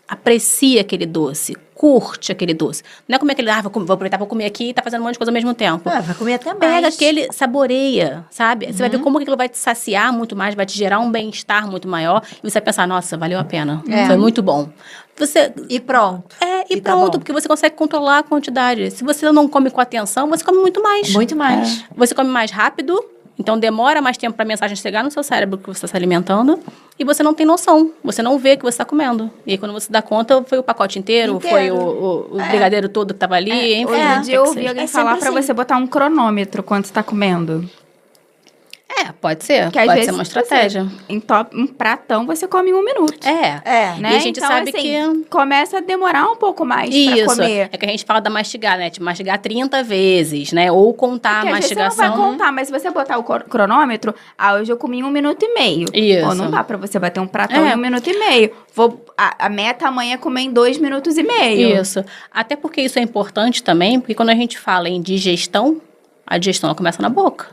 Aprecia aquele doce. Curte aquele doce. Não é comer aquele, vou aproveitar, vou comer aqui e tá fazendo um monte de coisa ao mesmo tempo. Vai comer até mais. Pega aquele, saboreia, sabe? Você vai ver como que aquilo vai te saciar muito mais, vai te gerar um bem-estar muito maior. E você vai pensar, nossa, valeu a pena. Foi muito bom. E pronto. E tá pronto, bom. porque você consegue controlar a quantidade. Se você não come com atenção, você come muito mais. Muito mais. Você come mais rápido, então demora mais tempo para a mensagem chegar no seu cérebro que você está se alimentando, e você não tem noção, você não vê que você está comendo. E aí, quando você dá conta, foi o pacote inteiro. Foi o brigadeiro todo que estava ali, enfim. Hoje em dia eu ouvi seja. alguém falar pra você botar um cronômetro quando você tá comendo. Pode ser. Que às Pode vezes ser uma estratégia. Um pratão você come em 1 minuto. Né? Né? E a gente então, sabe assim, que... Começa a demorar um pouco mais pra Isso, comer. é que a gente fala da mastigar, né? De mastigar 30 vezes, né? Ou contar Porque a às vezes mastigação. você não vai contar, mas se você botar o cronômetro, hoje eu comi em 1 minuto e meio. Isso. Pô, não dá pra você bater um pratão em 1 minuto e meio. A meta amanhã é comer em 2 minutos e meio. Isso. Até porque isso é importante também, porque quando a gente fala em digestão, a digestão ela começa na boca.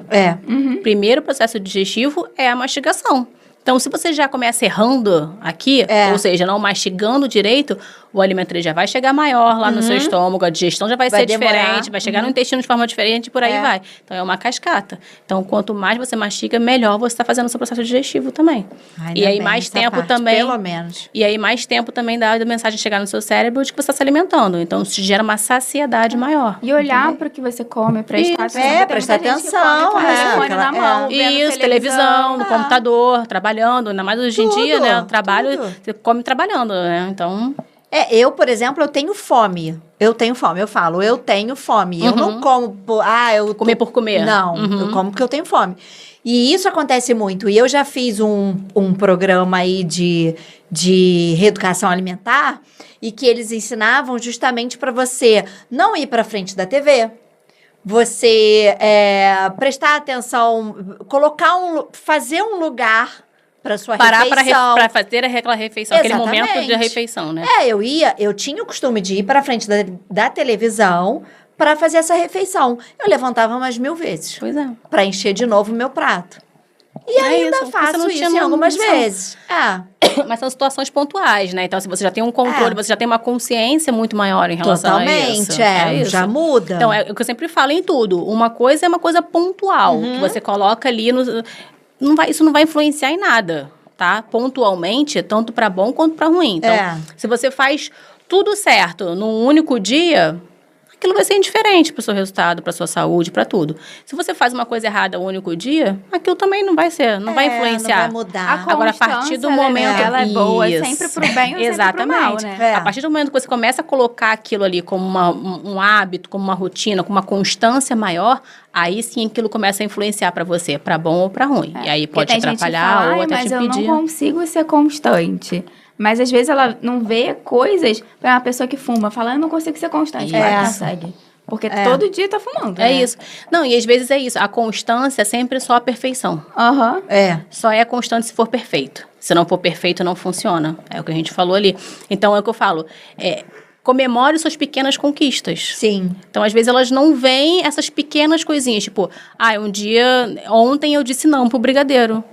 Primeiro processo digestivo é a mastigação. Então, se você já começa errando aqui, ou seja, não mastigando direito, o alimento ele já vai chegar maior lá no seu estômago, a digestão já vai ser demorar. diferente, vai chegar no intestino de forma diferente e por aí vai. Então, é uma cascata. Então, quanto mais você mastiga, melhor você está fazendo o seu processo digestivo também. E aí, mais tempo também... Pelo menos. E aí, mais tempo também dá a mensagem chegar no seu cérebro de que você está se alimentando. Então, isso gera uma saciedade maior. E olhar para o que você come, prestar Isso. atenção. Tem prestar muita gente que atenção, come com o telefone aquela- na mão, vendo Isso, televisão, no computador, trabalhando. Ainda mais hoje em Tudo, dia, né? O trabalho, tudo. você come trabalhando, né? Então... Eu, por exemplo, eu tenho fome. Eu falo, eu tenho fome. Eu não como, Comer por comer. Não, eu como porque eu tenho fome. E isso acontece muito. E eu já fiz um programa aí de reeducação alimentar e que eles ensinavam justamente para você não ir para frente da TV, você prestar atenção, fazer um lugar para sua Parar refeição. para fazer aquela refeição, aquele momento de Exatamente. refeição, né? Eu tinha o costume de ir para frente da televisão para fazer essa refeição. Eu levantava umas 1000 vezes Pois é. para encher de novo o meu prato. E É ainda isso, você faço não isso tinha em algumas noção. vezes. Mas são situações pontuais, né? Então, se você já tem um controle, você já tem uma consciência muito maior em relação a isso. Totalmente, isso. já muda. Então, é o que eu sempre falo em tudo. Uma coisa é uma coisa pontual, que você coloca ali no... isso não vai influenciar em nada, tá? Pontualmente, tanto para bom quanto para ruim. Então, se você faz tudo certo num único dia, aquilo vai ser indiferente para o seu resultado, para sua saúde, para tudo. Se você faz uma coisa errada um único dia, aquilo também não vai vai influenciar. Não vai mudar. Agora, a partir do constância, momento... ela é boa, Isso. sempre pro bem ou sempre pro mal, Exatamente. né? A partir do momento que você começa a colocar aquilo ali como um hábito, como uma rotina, como uma constância maior, aí sim aquilo começa a influenciar para você, para bom ou para ruim. E aí pode te Porque tem gente que atrapalhar fala, ou "Ai, até mas te eu impedir. não consigo ser constante. Mas às vezes ela não vê coisas para uma pessoa que fuma. Fala, eu não consigo ser constante. Ela consegue. Porque todo dia tá fumando, É né? isso. Não, e às vezes é isso. A constância é sempre só a perfeição. Aham. Só é constante se for perfeito. Se não for perfeito, não funciona. É o que a gente falou ali. Então, é o que eu falo. Comemore suas pequenas conquistas. Sim. Então, às vezes, elas não veem essas pequenas coisinhas. Tipo, ontem eu disse não pro brigadeiro.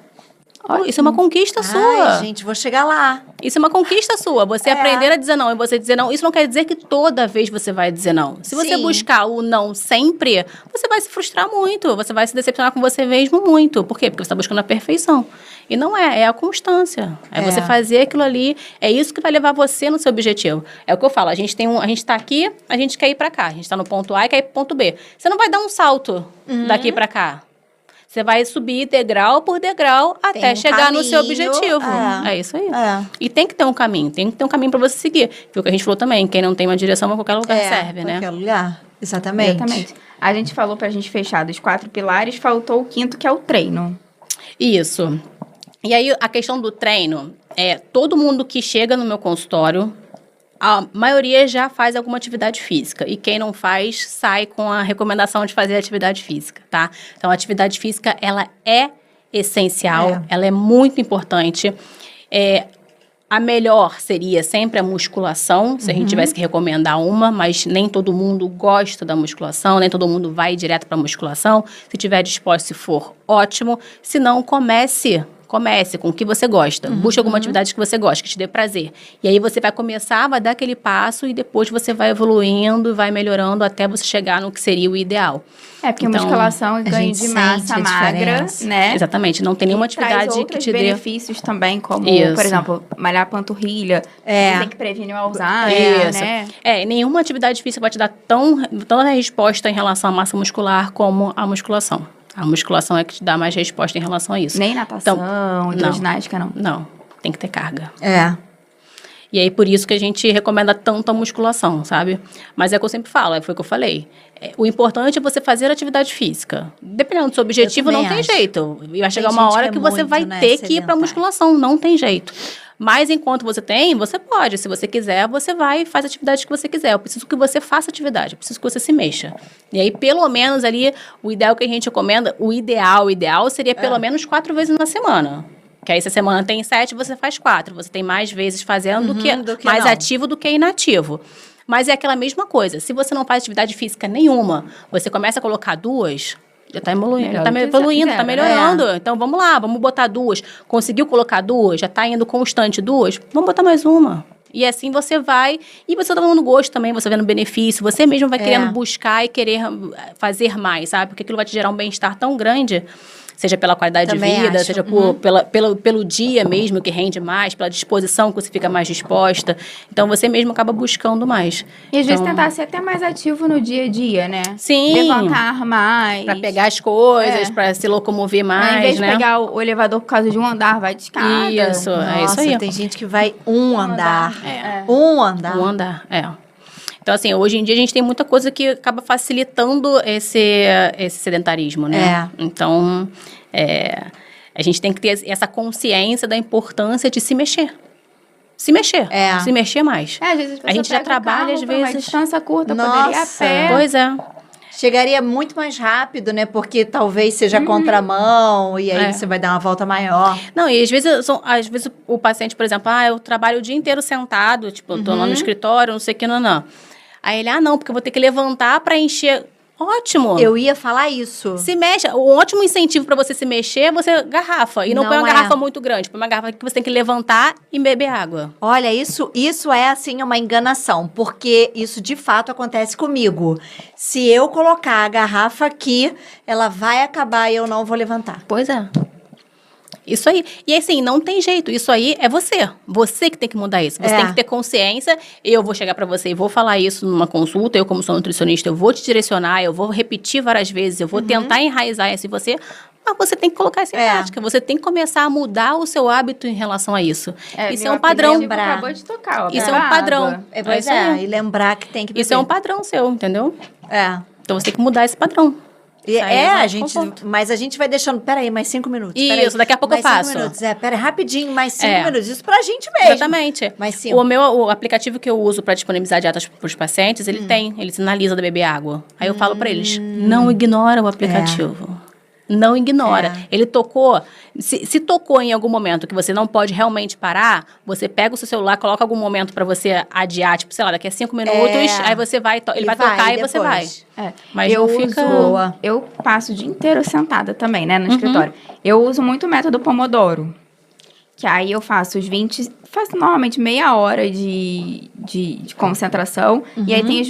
Pô, isso é uma conquista sua. Ai, gente, vou chegar lá. Isso é uma conquista sua. Você aprender a dizer não e você dizer não. Isso não quer dizer que toda vez você vai dizer não. Se você Sim. buscar o não sempre, você vai se frustrar muito. Você vai se decepcionar com você mesmo muito. Por quê? Porque você está buscando a perfeição. E não é a constância. É você fazer aquilo ali. É isso que vai levar você no seu objetivo. É o que eu falo. A gente tá aqui, a gente quer ir para cá. A gente está no ponto A e quer ir pro ponto B. Você não vai dar um salto daqui para cá. Você vai subir degrau por degrau até chegar no seu objetivo. É isso aí. E tem que ter um caminho. Tem que ter um caminho para você seguir. Foi o que a gente falou também. Quem não tem uma direção, pra qualquer lugar serve, né? Qualquer lugar. Exatamente. Exatamente. A gente falou pra gente fechar dos 4 pilares, faltou o quinto, que é o treino. Isso. E aí, a questão do treino, todo mundo que chega no meu consultório, a maioria já faz alguma atividade física. E quem não faz, sai com a recomendação de fazer atividade física, tá? Então, a atividade física, ela é essencial, ela é muito importante. A melhor seria sempre a musculação, se a gente tivesse que recomendar uma, mas nem todo mundo gosta da musculação, nem todo mundo vai direto para a musculação. Se tiver disposto, se for, ótimo. Se não, comece com o que você gosta. Busque alguma atividade que você gosta, que te dê prazer. E aí você vai começar, vai dar aquele passo e depois você vai evoluindo, vai melhorando até você chegar no que seria o ideal. Porque Então, musculação e ganho gente de massa sente a magra, diferença. né? Exatamente, não tem nenhuma E traz atividade que outros te dê... benefícios também, como, Isso. por exemplo, malhar a panturrilha. Tem que prevenir o Alzheimer, né? Nenhuma atividade física vai te dar tanta resposta em relação à massa muscular como a musculação. A musculação é que te dá mais resposta em relação a isso. Nem natação, Então, hidroginástica, não. Não, tem que ter carga. E aí, por isso que a gente recomenda tanto a musculação, sabe? Mas é o que eu sempre falo, foi o que eu falei. O importante é você fazer atividade física. Dependendo do seu objetivo, não tem jeito. E vai chegar uma hora que você vai ter que ir para musculação, não tem jeito. Mas enquanto você tem, você pode. Se você quiser, você vai e faz a atividade que você quiser. Eu preciso que você faça atividade, eu preciso que você se mexa. E aí, pelo menos ali, o ideal que a gente recomenda, o ideal seria pelo menos 4 vezes na semana. Que aí, se a semana tem 7, você faz 4. Você tem mais vezes fazendo do que mais ativo do que inativo. Mas é aquela mesma coisa. Se você não faz atividade física nenhuma, você começa a colocar 2... Já está evoluindo, está melhorando. Então, vamos lá, vamos botar 2. Conseguiu colocar 2? Já está indo constante 2? Vamos botar mais uma. E assim você vai, e você tá dando gosto também, você vendo benefício, você mesmo vai querendo buscar e querer fazer mais, sabe? Porque aquilo vai te gerar um bem-estar tão grande, seja pela qualidade Também de vida, acho. seja pelo dia mesmo que rende mais, pela disposição que você fica mais disposta. Então, você mesmo acaba buscando mais. E às vezes tentar ser até mais ativo no dia a dia, né? Sim. Levantar mais. Pra pegar as coisas, pra se locomover mais, Ao invés de né? pegar o elevador por causa de um andar, vai de escada. Isso, é isso Nossa, aí. tem gente que vai um andar. É. Um andar. Um andar, Então, assim, hoje em dia a gente tem muita coisa que acaba facilitando esse sedentarismo, né? Então, a gente tem que ter essa consciência da importância de se mexer. Se mexer. Se mexer mais. Às vezes A gente já pega o trabalha, carro às pra uma vezes. distância curta, Nossa. poderia ir a pé. Pois é. Chegaria muito mais rápido, né? Porque talvez seja contramão e aí você vai dar uma volta maior. Não, e às vezes o paciente, por exemplo, eu trabalho o dia inteiro sentado, tipo, eu tô lá no escritório, não sei o que, não. Aí ele, não, porque eu vou ter que levantar pra encher. Ótimo! Eu ia falar isso. Se mexe. Um ótimo incentivo pra você se mexer é você garrafa. E não põe uma garrafa muito grande. Põe uma garrafa que você tem que levantar e beber água. Olha, isso é, assim, uma enganação, porque isso, de fato, acontece comigo. Se eu colocar a garrafa aqui, ela vai acabar e eu não vou levantar. Pois é. Isso aí. E assim, não tem jeito. Isso aí é você. Você que tem que mudar isso. Você tem que ter consciência. Eu vou chegar pra você e vou falar isso numa consulta. Eu, como sou nutricionista, eu vou te direcionar. Eu vou repetir várias vezes. Eu vou tentar enraizar isso em você. Mas você tem que colocar isso em prática. Você tem que começar a mudar o seu hábito em relação a isso. Isso é um padrão. Acabou de tocar, ó. Isso é um padrão. Pois isso aí. e lembrar que tem que beber. Isso é um padrão seu, entendeu? É. Então você tem que mudar esse padrão. Mas a gente vai deixando. Peraí, mais 5 minutos. Isso, daqui a pouco eu faço. 5 minutos. Peraí, rapidinho, mais 5 minutos. Isso pra gente mesmo. Exatamente. Mais 5. O aplicativo que eu uso para disponibilizar dietas para os pacientes, ele sinaliza da beber água. Aí eu falo para eles, não ignora o aplicativo. Não ignora. Ele tocou. Se tocou em algum momento que você não pode realmente parar, você pega o seu celular, coloca algum momento pra você adiar, tipo, sei lá, daqui a 5 minutos, aí você vai, ele vai tocar e você vai. Mas eu não fica... Eu passo o dia inteiro sentada também, né, no escritório. Eu uso muito o método Pomodoro. Que aí eu faço faço normalmente meia hora de concentração, e aí tem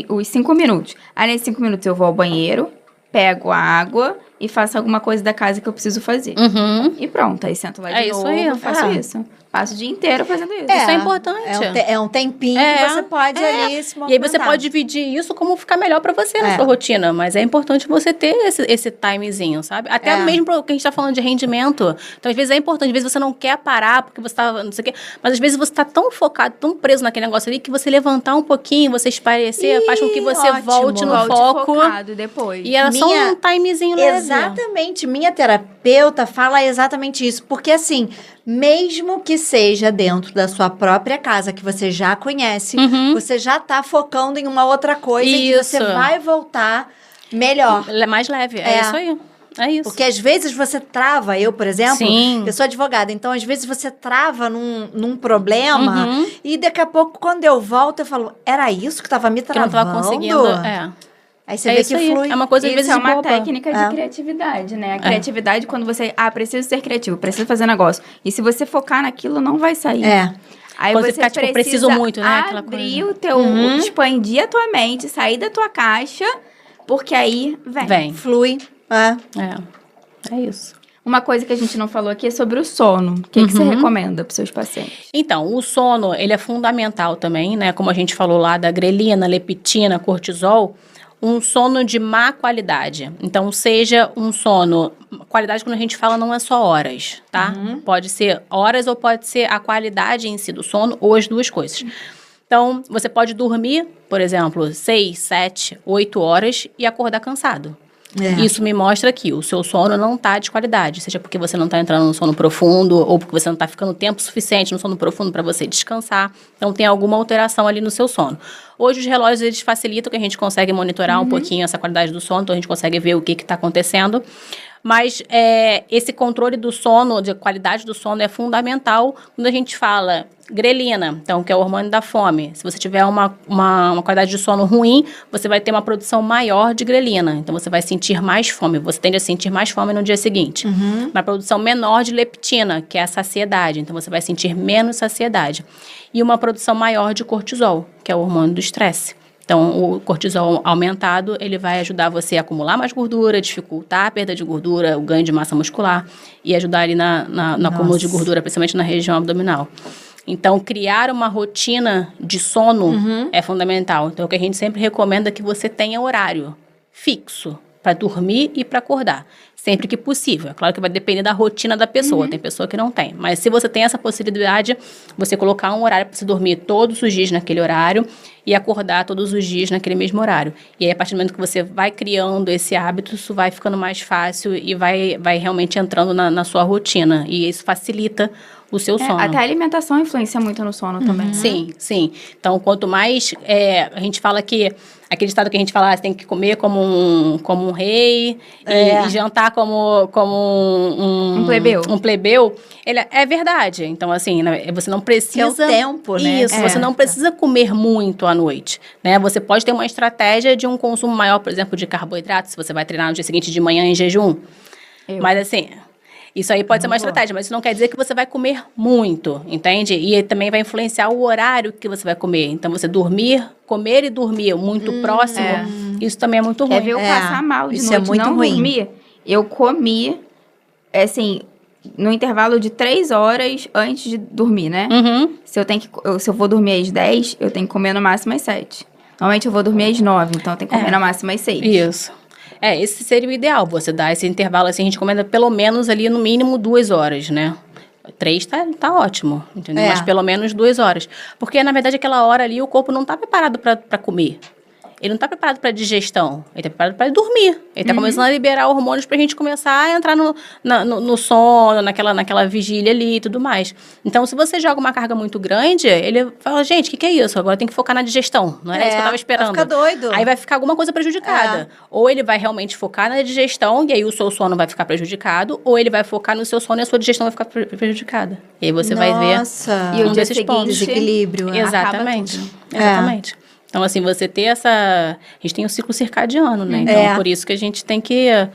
os 5 minutos. Aí nesses 5 minutos eu vou ao banheiro, pego a água e faço alguma coisa da casa que eu preciso fazer. E pronto, aí sento lá de novo e faço isso. Passo o dia inteiro fazendo isso. Isso é importante. É um tempinho que você pode ali se movimentar. E aí você pode dividir isso como ficar melhor pra você na sua rotina. Mas é importante você ter esse timezinho, sabe? Até mesmo porque a gente tá falando de rendimento. Então, às vezes é importante. Às vezes você não quer parar porque você tá não sei o quê. Mas às vezes você tá tão focado, tão preso naquele negócio ali, que você levantar um pouquinho, você espairecer, faz com que você volte no foco. Focado depois. E era só um timezinho leve. Exatamente. Minha terapeuta fala exatamente isso. Porque assim, mesmo que seja dentro da sua própria casa, que você já conhece, você já tá focando em uma outra coisa e que você vai voltar melhor. Mais leve, é isso aí. É isso. Porque às vezes você trava, eu, por exemplo, eu sou advogada, então às vezes você trava num problema e daqui a pouco, quando eu volto, eu falo, era isso que tava me travando? Que eu não tava conseguindo, Aí você vê que flui. É uma coisa, às vezes, é uma boba. técnica de criatividade, né? A criatividade, quando você... preciso ser criativo, preciso fazer negócio. E se você focar naquilo, não vai sair. Aí quando você ficar, tipo, preciso muito, né? Aquela abrir coisa. o teu... Expandir a tua mente, sair da tua caixa, porque aí vem. Flui. É isso. Uma coisa que a gente não falou aqui é sobre o sono. O que você recomenda para os seus pacientes? Então, o sono, ele é fundamental também, né? Como a gente falou lá da grelina, leptina, cortisol, um sono de má qualidade. Então, seja um sono... Qualidade, quando a gente fala, não é só horas, tá? Pode ser horas ou pode ser a qualidade em si do sono, ou as duas coisas. Então, você pode dormir, por exemplo, 6, 7, 8 horas e acordar cansado. Isso me mostra que o seu sono não está de qualidade, seja porque você não está entrando no sono profundo ou porque você não está ficando tempo suficiente no sono profundo para você descansar. Então, tem alguma alteração ali no seu sono. Hoje, os relógios, eles facilitam que a gente consegue monitorar um pouquinho essa qualidade do sono, então a gente consegue ver o que está acontecendo. Mas esse controle do sono, de qualidade do sono, é fundamental quando a gente fala grelina, então, que é o hormônio da fome. Se você tiver uma qualidade de sono ruim, você vai ter uma produção maior de grelina. Então, você vai sentir mais fome. Você tende a sentir mais fome no dia seguinte. Uma produção menor de leptina, que é a saciedade. Então, você vai sentir menos saciedade. E uma produção maior de cortisol, que é o hormônio do estresse. Então, o cortisol aumentado, ele vai ajudar você a acumular mais gordura, dificultar a perda de gordura, o ganho de massa muscular e ajudar ali no acúmulo de gordura, principalmente na região abdominal. Então, criar uma rotina de sono é fundamental. Então, o que a gente sempre recomenda é que você tenha horário fixo para dormir e para acordar, sempre que possível. É claro que vai depender da rotina da pessoa, tem pessoa que não tem. Mas se você tem essa possibilidade, você colocar um horário para você dormir todos os dias naquele horário e acordar todos os dias naquele mesmo horário. E aí, a partir do momento que você vai criando esse hábito, isso vai ficando mais fácil e vai realmente entrando na sua rotina. E isso facilita o seu sono. Até a alimentação influencia muito no sono também. Sim, sim. Então, quanto mais... a gente fala que... Aquele estado que a gente fala, você tem que comer como um rei e jantar como Um plebeu. Um plebeu. É verdade. Então, assim, você não precisa... É o tempo, né? Isso, você não precisa comer muito à noite, né? Você pode ter uma estratégia de um consumo maior, por exemplo, de carboidrato, se você vai treinar no dia seguinte de manhã em jejum. Mas, assim... Isso aí pode ser uma estratégia, mas isso não quer dizer que você vai comer muito, entende? E também vai influenciar o horário que você vai comer. Então, você comer e dormir muito próximo, isso também é muito ruim. Quer ver eu passar mal de isso noite, é muito não ruim. dormir? Eu comi, assim, no intervalo de 3 horas antes de dormir, né? Se eu vou dormir às 10, eu tenho que comer no máximo às 7. Normalmente eu vou dormir às 9, então eu tenho que comer no máximo às 6. Isso. Esse seria o ideal, você dar esse intervalo, assim, a gente recomenda pelo menos ali, no mínimo, 2 horas, né? 3 tá ótimo, entendeu? Mas pelo menos 2 horas. Porque, na verdade, aquela hora ali, o corpo não tá preparado pra comer. Ele não tá preparado pra digestão, ele tá preparado pra dormir. Ele tá começando a liberar hormônios pra gente começar a entrar no sono, naquela vigília ali e tudo mais. Então, se você joga uma carga muito grande, ele fala, gente, o que é isso? Agora tem que focar na digestão, não era isso que eu tava esperando. Vai ficar doido. Aí vai ficar alguma coisa prejudicada. Ou ele vai realmente focar na digestão, e aí o seu sono vai ficar prejudicado, ou ele vai focar no seu sono e a sua digestão vai ficar prejudicada. E aí você vai ver E o dia desses seguinte, pontos. Desequilíbrio. Exatamente. Acaba Exatamente. Então, assim, você ter A gente tem um ciclo circadiano, né? Então, por isso que a gente tem que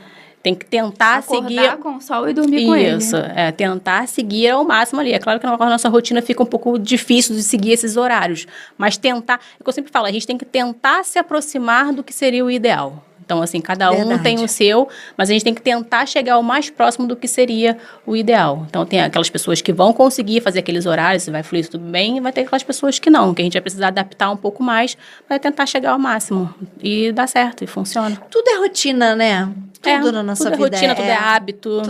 tentar acordar seguir... com o sol e dormir com ele. Isso, tentar seguir ao máximo ali. É claro que a nossa rotina fica um pouco difícil de seguir esses horários, mas tentar... É o que eu sempre falo, a gente tem que tentar se aproximar do que seria o ideal. Então, assim, cada um tem o seu, mas a gente tem que tentar chegar o mais próximo do que seria o ideal. Então, tem aquelas pessoas que vão conseguir fazer aqueles horários, vai fluir tudo bem, e vai ter aquelas pessoas que não, que a gente vai precisar adaptar um pouco mais para tentar chegar ao máximo. E dá certo, e funciona. Tudo é rotina, né? Tudo na nossa tudo vida é rotina, tudo é hábito.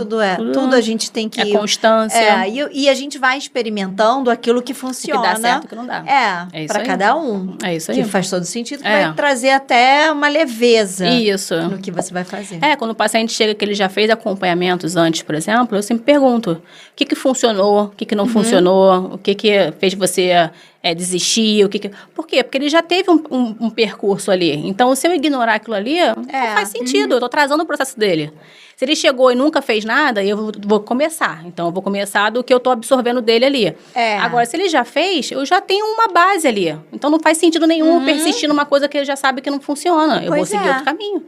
Tudo a gente tem que... É constância. E a gente vai experimentando aquilo que funciona. O que dá certo e o que não dá. É isso para aí. cada um. É isso aí. Que faz todo sentido, que vai trazer até uma leveza Isso. no que você vai fazer. Quando o paciente chega que ele já fez acompanhamentos antes, por exemplo, eu sempre pergunto o que funcionou, o que não funcionou, o que fez você desistir, Por quê? Porque ele já teve um percurso ali. Então, se eu ignorar aquilo ali, não faz sentido. Eu tô atrasando o processo dele. Se ele chegou e nunca fez nada, eu vou começar. Então, eu vou começar do que eu tô absorvendo dele ali. Agora, se ele já fez, eu já tenho uma base ali. Então, não faz sentido nenhum persistir numa coisa que ele já sabe que não funciona. Eu vou seguir outro caminho.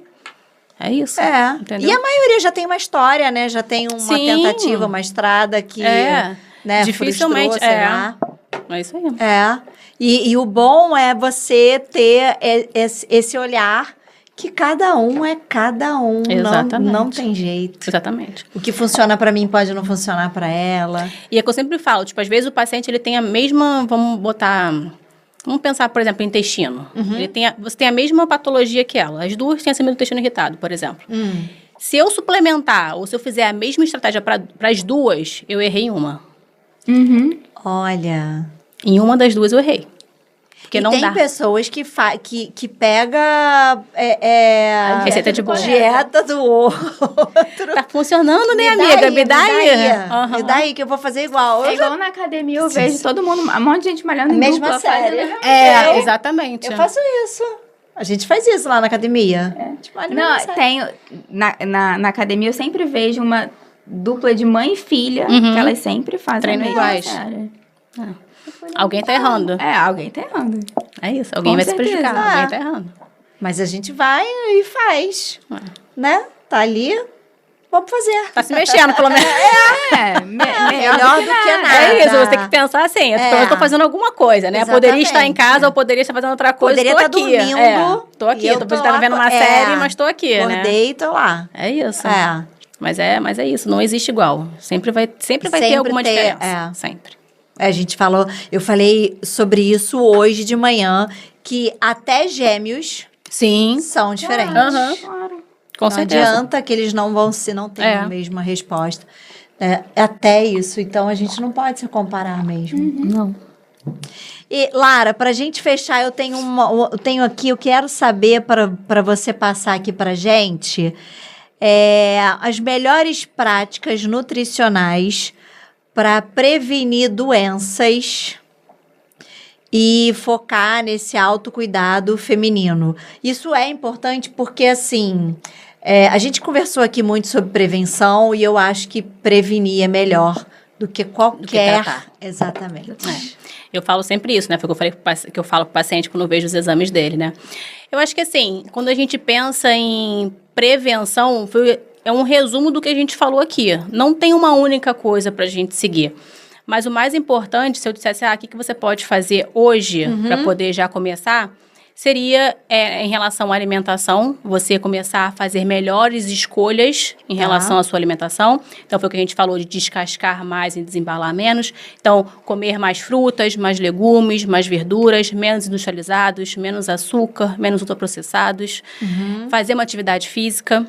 É isso. Entendeu? E a maioria já tem uma história, né? Já tem uma tentativa, uma estrada que né, dificilmente frustrou, sei lá. É isso aí. E o bom é você ter esse olhar que cada um é cada um. Exatamente. Não tem jeito. Exatamente. O que funciona pra mim pode não funcionar pra ela. E é que eu sempre falo, tipo, às vezes o paciente ele tem a mesma, vamos pensar, por exemplo, intestino. Você tem a mesma patologia que ela. As duas têm acima do intestino irritado, por exemplo. Se eu suplementar ou se eu fizer a mesma estratégia para as duas, eu errei em uma. Olha... Em uma das duas eu errei. Porque não tem dá. pessoas que pega a receita de bolo. Dieta do outro. Tá funcionando, né, amiga? Me dá aí. Me dá aí que eu vou fazer igual. É igual na academia, eu vejo todo mundo, um monte de gente malhando em mesma dupla, série. fazendo- Exatamente. Eu faço isso. A gente faz isso lá na academia. Tipo, Não, tenho. Na academia eu sempre vejo uma dupla de mãe e filha, que elas sempre fazem Treino a mesma iguais. série. Alguém tá errando. Alguém tá errando. É isso, alguém Com vai se certeza. prejudicar, alguém tá errando. Mas a gente vai e faz. Né? Tá ali, vamos fazer. Tá se mexendo, pelo menos. Melhor do que nada. É isso, você tem que pensar assim, eu pelo menos tô fazendo alguma coisa, né? Eu poderia estar em casa ou poderia estar fazendo outra coisa, Poderia tô estar aqui. dormindo. Tô aqui, e eu tô tô estar lá vendo uma co- série, mas tô aqui, né? Acordei e tô lá. É isso. É. Mas é isso, não existe igual. Sempre vai ter Sempre alguma ter, diferença. Sempre. A gente falou, eu falei sobre isso hoje de manhã, que até gêmeos Sim. são diferentes. Aham. Com Não certeza. adianta que eles não vão se não têm É. a mesma resposta. É até isso, então a gente não pode se comparar mesmo. Não. E, Lara, pra gente fechar, eu tenho aqui, eu quero saber para você passar aqui pra gente as melhores práticas nutricionais para prevenir doenças e focar nesse autocuidado feminino. Isso é importante porque, assim, a gente conversou aqui muito sobre prevenção e eu acho que prevenir é melhor do que qualquer... tratar. Exatamente. Eu falo sempre isso, né? Foi o que eu falei que eu falo pro paciente quando eu vejo os exames dele, né? Eu acho que assim, quando a gente pensa em prevenção, é um resumo do que a gente falou aqui. Não tem uma única coisa pra gente seguir. Mas o mais importante, se eu dissesse, o que você pode fazer hoje para poder já começar, seria em relação à alimentação, você começar a fazer melhores escolhas em relação à sua alimentação. Então, foi o que a gente falou de descascar mais e desembalar menos. Então, comer mais frutas, mais legumes, mais verduras, menos industrializados, menos açúcar, menos ultraprocessados. Fazer uma atividade física,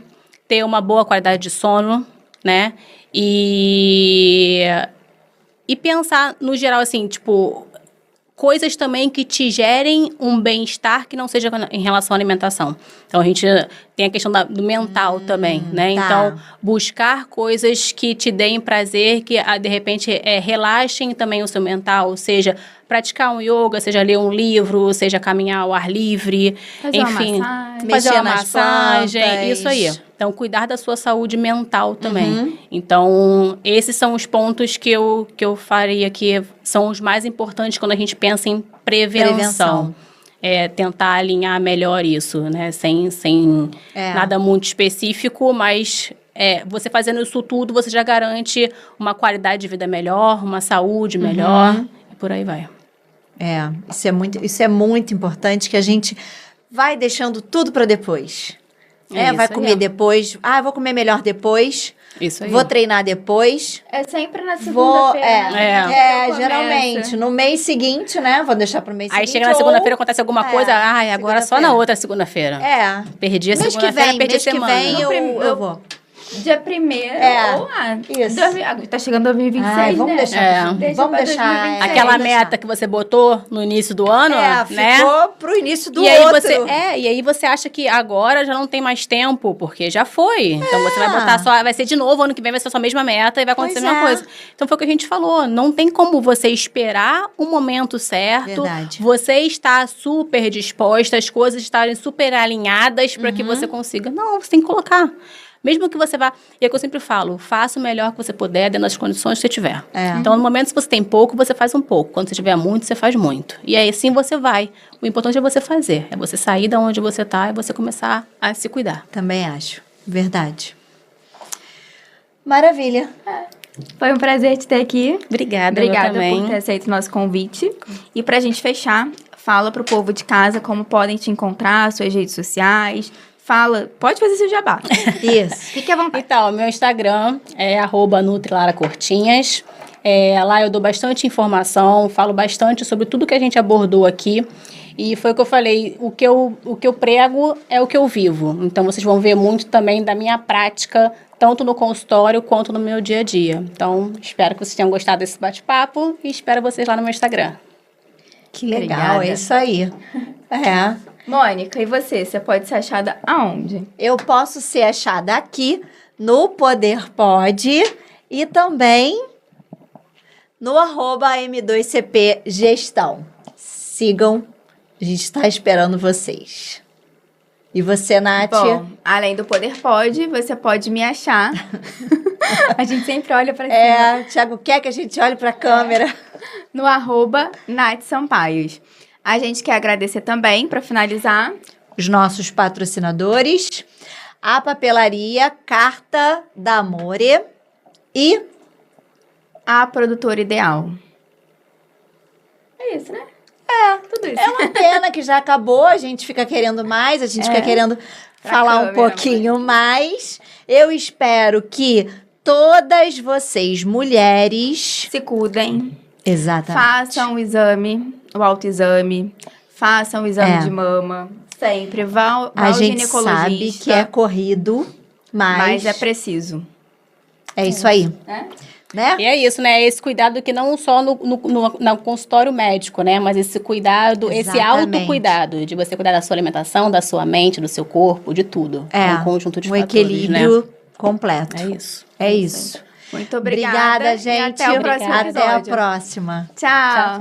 ter uma boa qualidade de sono, né? E pensar, no geral, assim, tipo... coisas também que te gerem um bem-estar que não seja em relação à alimentação. Então, a gente tem a questão do mental também, né? Tá. Então, buscar coisas que te deem prazer, que, de repente, relaxem também o seu mental, seja praticar um yoga, seja ler um livro, seja caminhar ao ar livre, Fazer enfim, uma massagem. fazer Mexer uma nas massagem, plantas. isso aí. Então, cuidar da sua saúde mental também. Então, esses são os pontos que eu faria que são os mais importantes quando a gente pensa em prevenção. Tentar alinhar melhor isso, né? Sem nada muito específico, mas você fazendo isso tudo, você já garante uma qualidade de vida melhor, uma saúde melhor, e por aí vai. Isso é muito importante, que a gente vai deixando tudo para depois. Vai isso comer aí. depois. Eu vou comer melhor depois. Isso aí. Vou treinar depois. É sempre na Vou, segunda-feira. né? Começa. geralmente. No mês seguinte, né? Vou deixar pro mês Aí seguinte. chega na segunda-feira, acontece alguma coisa, agora só na segunda-feira. outra segunda-feira. Perdi a Mês que segunda-feira, vem, perdi a mês que semana. vem eu vou. Dia 1º ou Isso. tá chegando 2026, Ai, vamos né? deixar. Deixa Vamos pra deixar. 2026. Aquela vamos deixar. meta que você botou no início do ano, né? Ficou pro início do e aí outro. e aí você acha que agora já não tem mais tempo, porque já foi. Então você vai botar vai ser de novo, ano que vem vai ser a sua mesma meta e vai acontecer Pois a mesma é. coisa. Então foi o que a gente falou, não tem como você esperar o momento certo. Verdade. Você está super disposta, as coisas estarem super alinhadas para que você consiga. Não, você tem que colocar. Mesmo que você vá... E é o que eu sempre falo, faça o melhor que você puder dentro das condições que você tiver. Então, no momento que você tem pouco, você faz um pouco. Quando você tiver muito, você faz muito. E aí, sim, você vai. O importante é você fazer. É você sair da onde você está e você começar a se cuidar. Também acho. Verdade. Maravilha. Foi um prazer te ter aqui. Obrigada, Obrigada eu também. por ter aceito o nosso convite. E pra gente fechar, fala pro povo de casa como podem te encontrar, suas redes sociais. Pode fazer seu jabá. Isso. Fique à vontade. Então, meu Instagram é @NutriLaraCortinhas. Lá eu dou bastante informação, falo bastante sobre tudo que a gente abordou aqui. E foi o que eu falei, o que eu prego é o que eu vivo. Então, vocês vão ver muito também da minha prática, tanto no consultório quanto no meu dia a dia. Então, espero que vocês tenham gostado desse bate-papo e espero vocês lá no meu Instagram. Que legal, Obrigada. é isso aí. Mônica, e você? Você pode ser achada aonde? Eu posso ser achada aqui no Poder Pode e também no @M2CP Gestão. Sigam, a gente está esperando vocês. E você, Nath? Bom, além do Poder Pode, você pode me achar. A gente sempre olha pra cima. É, Thiago quer que a gente olhe pra câmera. No @Nath Sampaios. A gente quer agradecer também, para finalizar, Os nossos patrocinadores, a papelaria Carta da Amore e a produtora ideal. É isso, né? Tudo isso. é uma pena que já acabou, a gente fica querendo mais, a gente fica querendo Pra falar um câmera, pouquinho mais. Eu espero que todas vocês, mulheres... Se cuidem. Exatamente. Façam o exame, o autoexame. Façam o exame É. de mama. Sempre. Vá A ao gente ginecologista. sabe que é corrido, Mas é preciso. é isso aí, Né? né? E é isso, né? Esse cuidado que não só no consultório médico, né? Mas esse cuidado, esse Exatamente. autocuidado de você cuidar da sua alimentação, da sua mente, do seu corpo, de tudo. É, um conjunto de um fatores, equilíbrio completo. né? É isso. É isso. Muito obrigada. Obrigada, gente. E até o próximo Até a episódio. próxima. Tchau.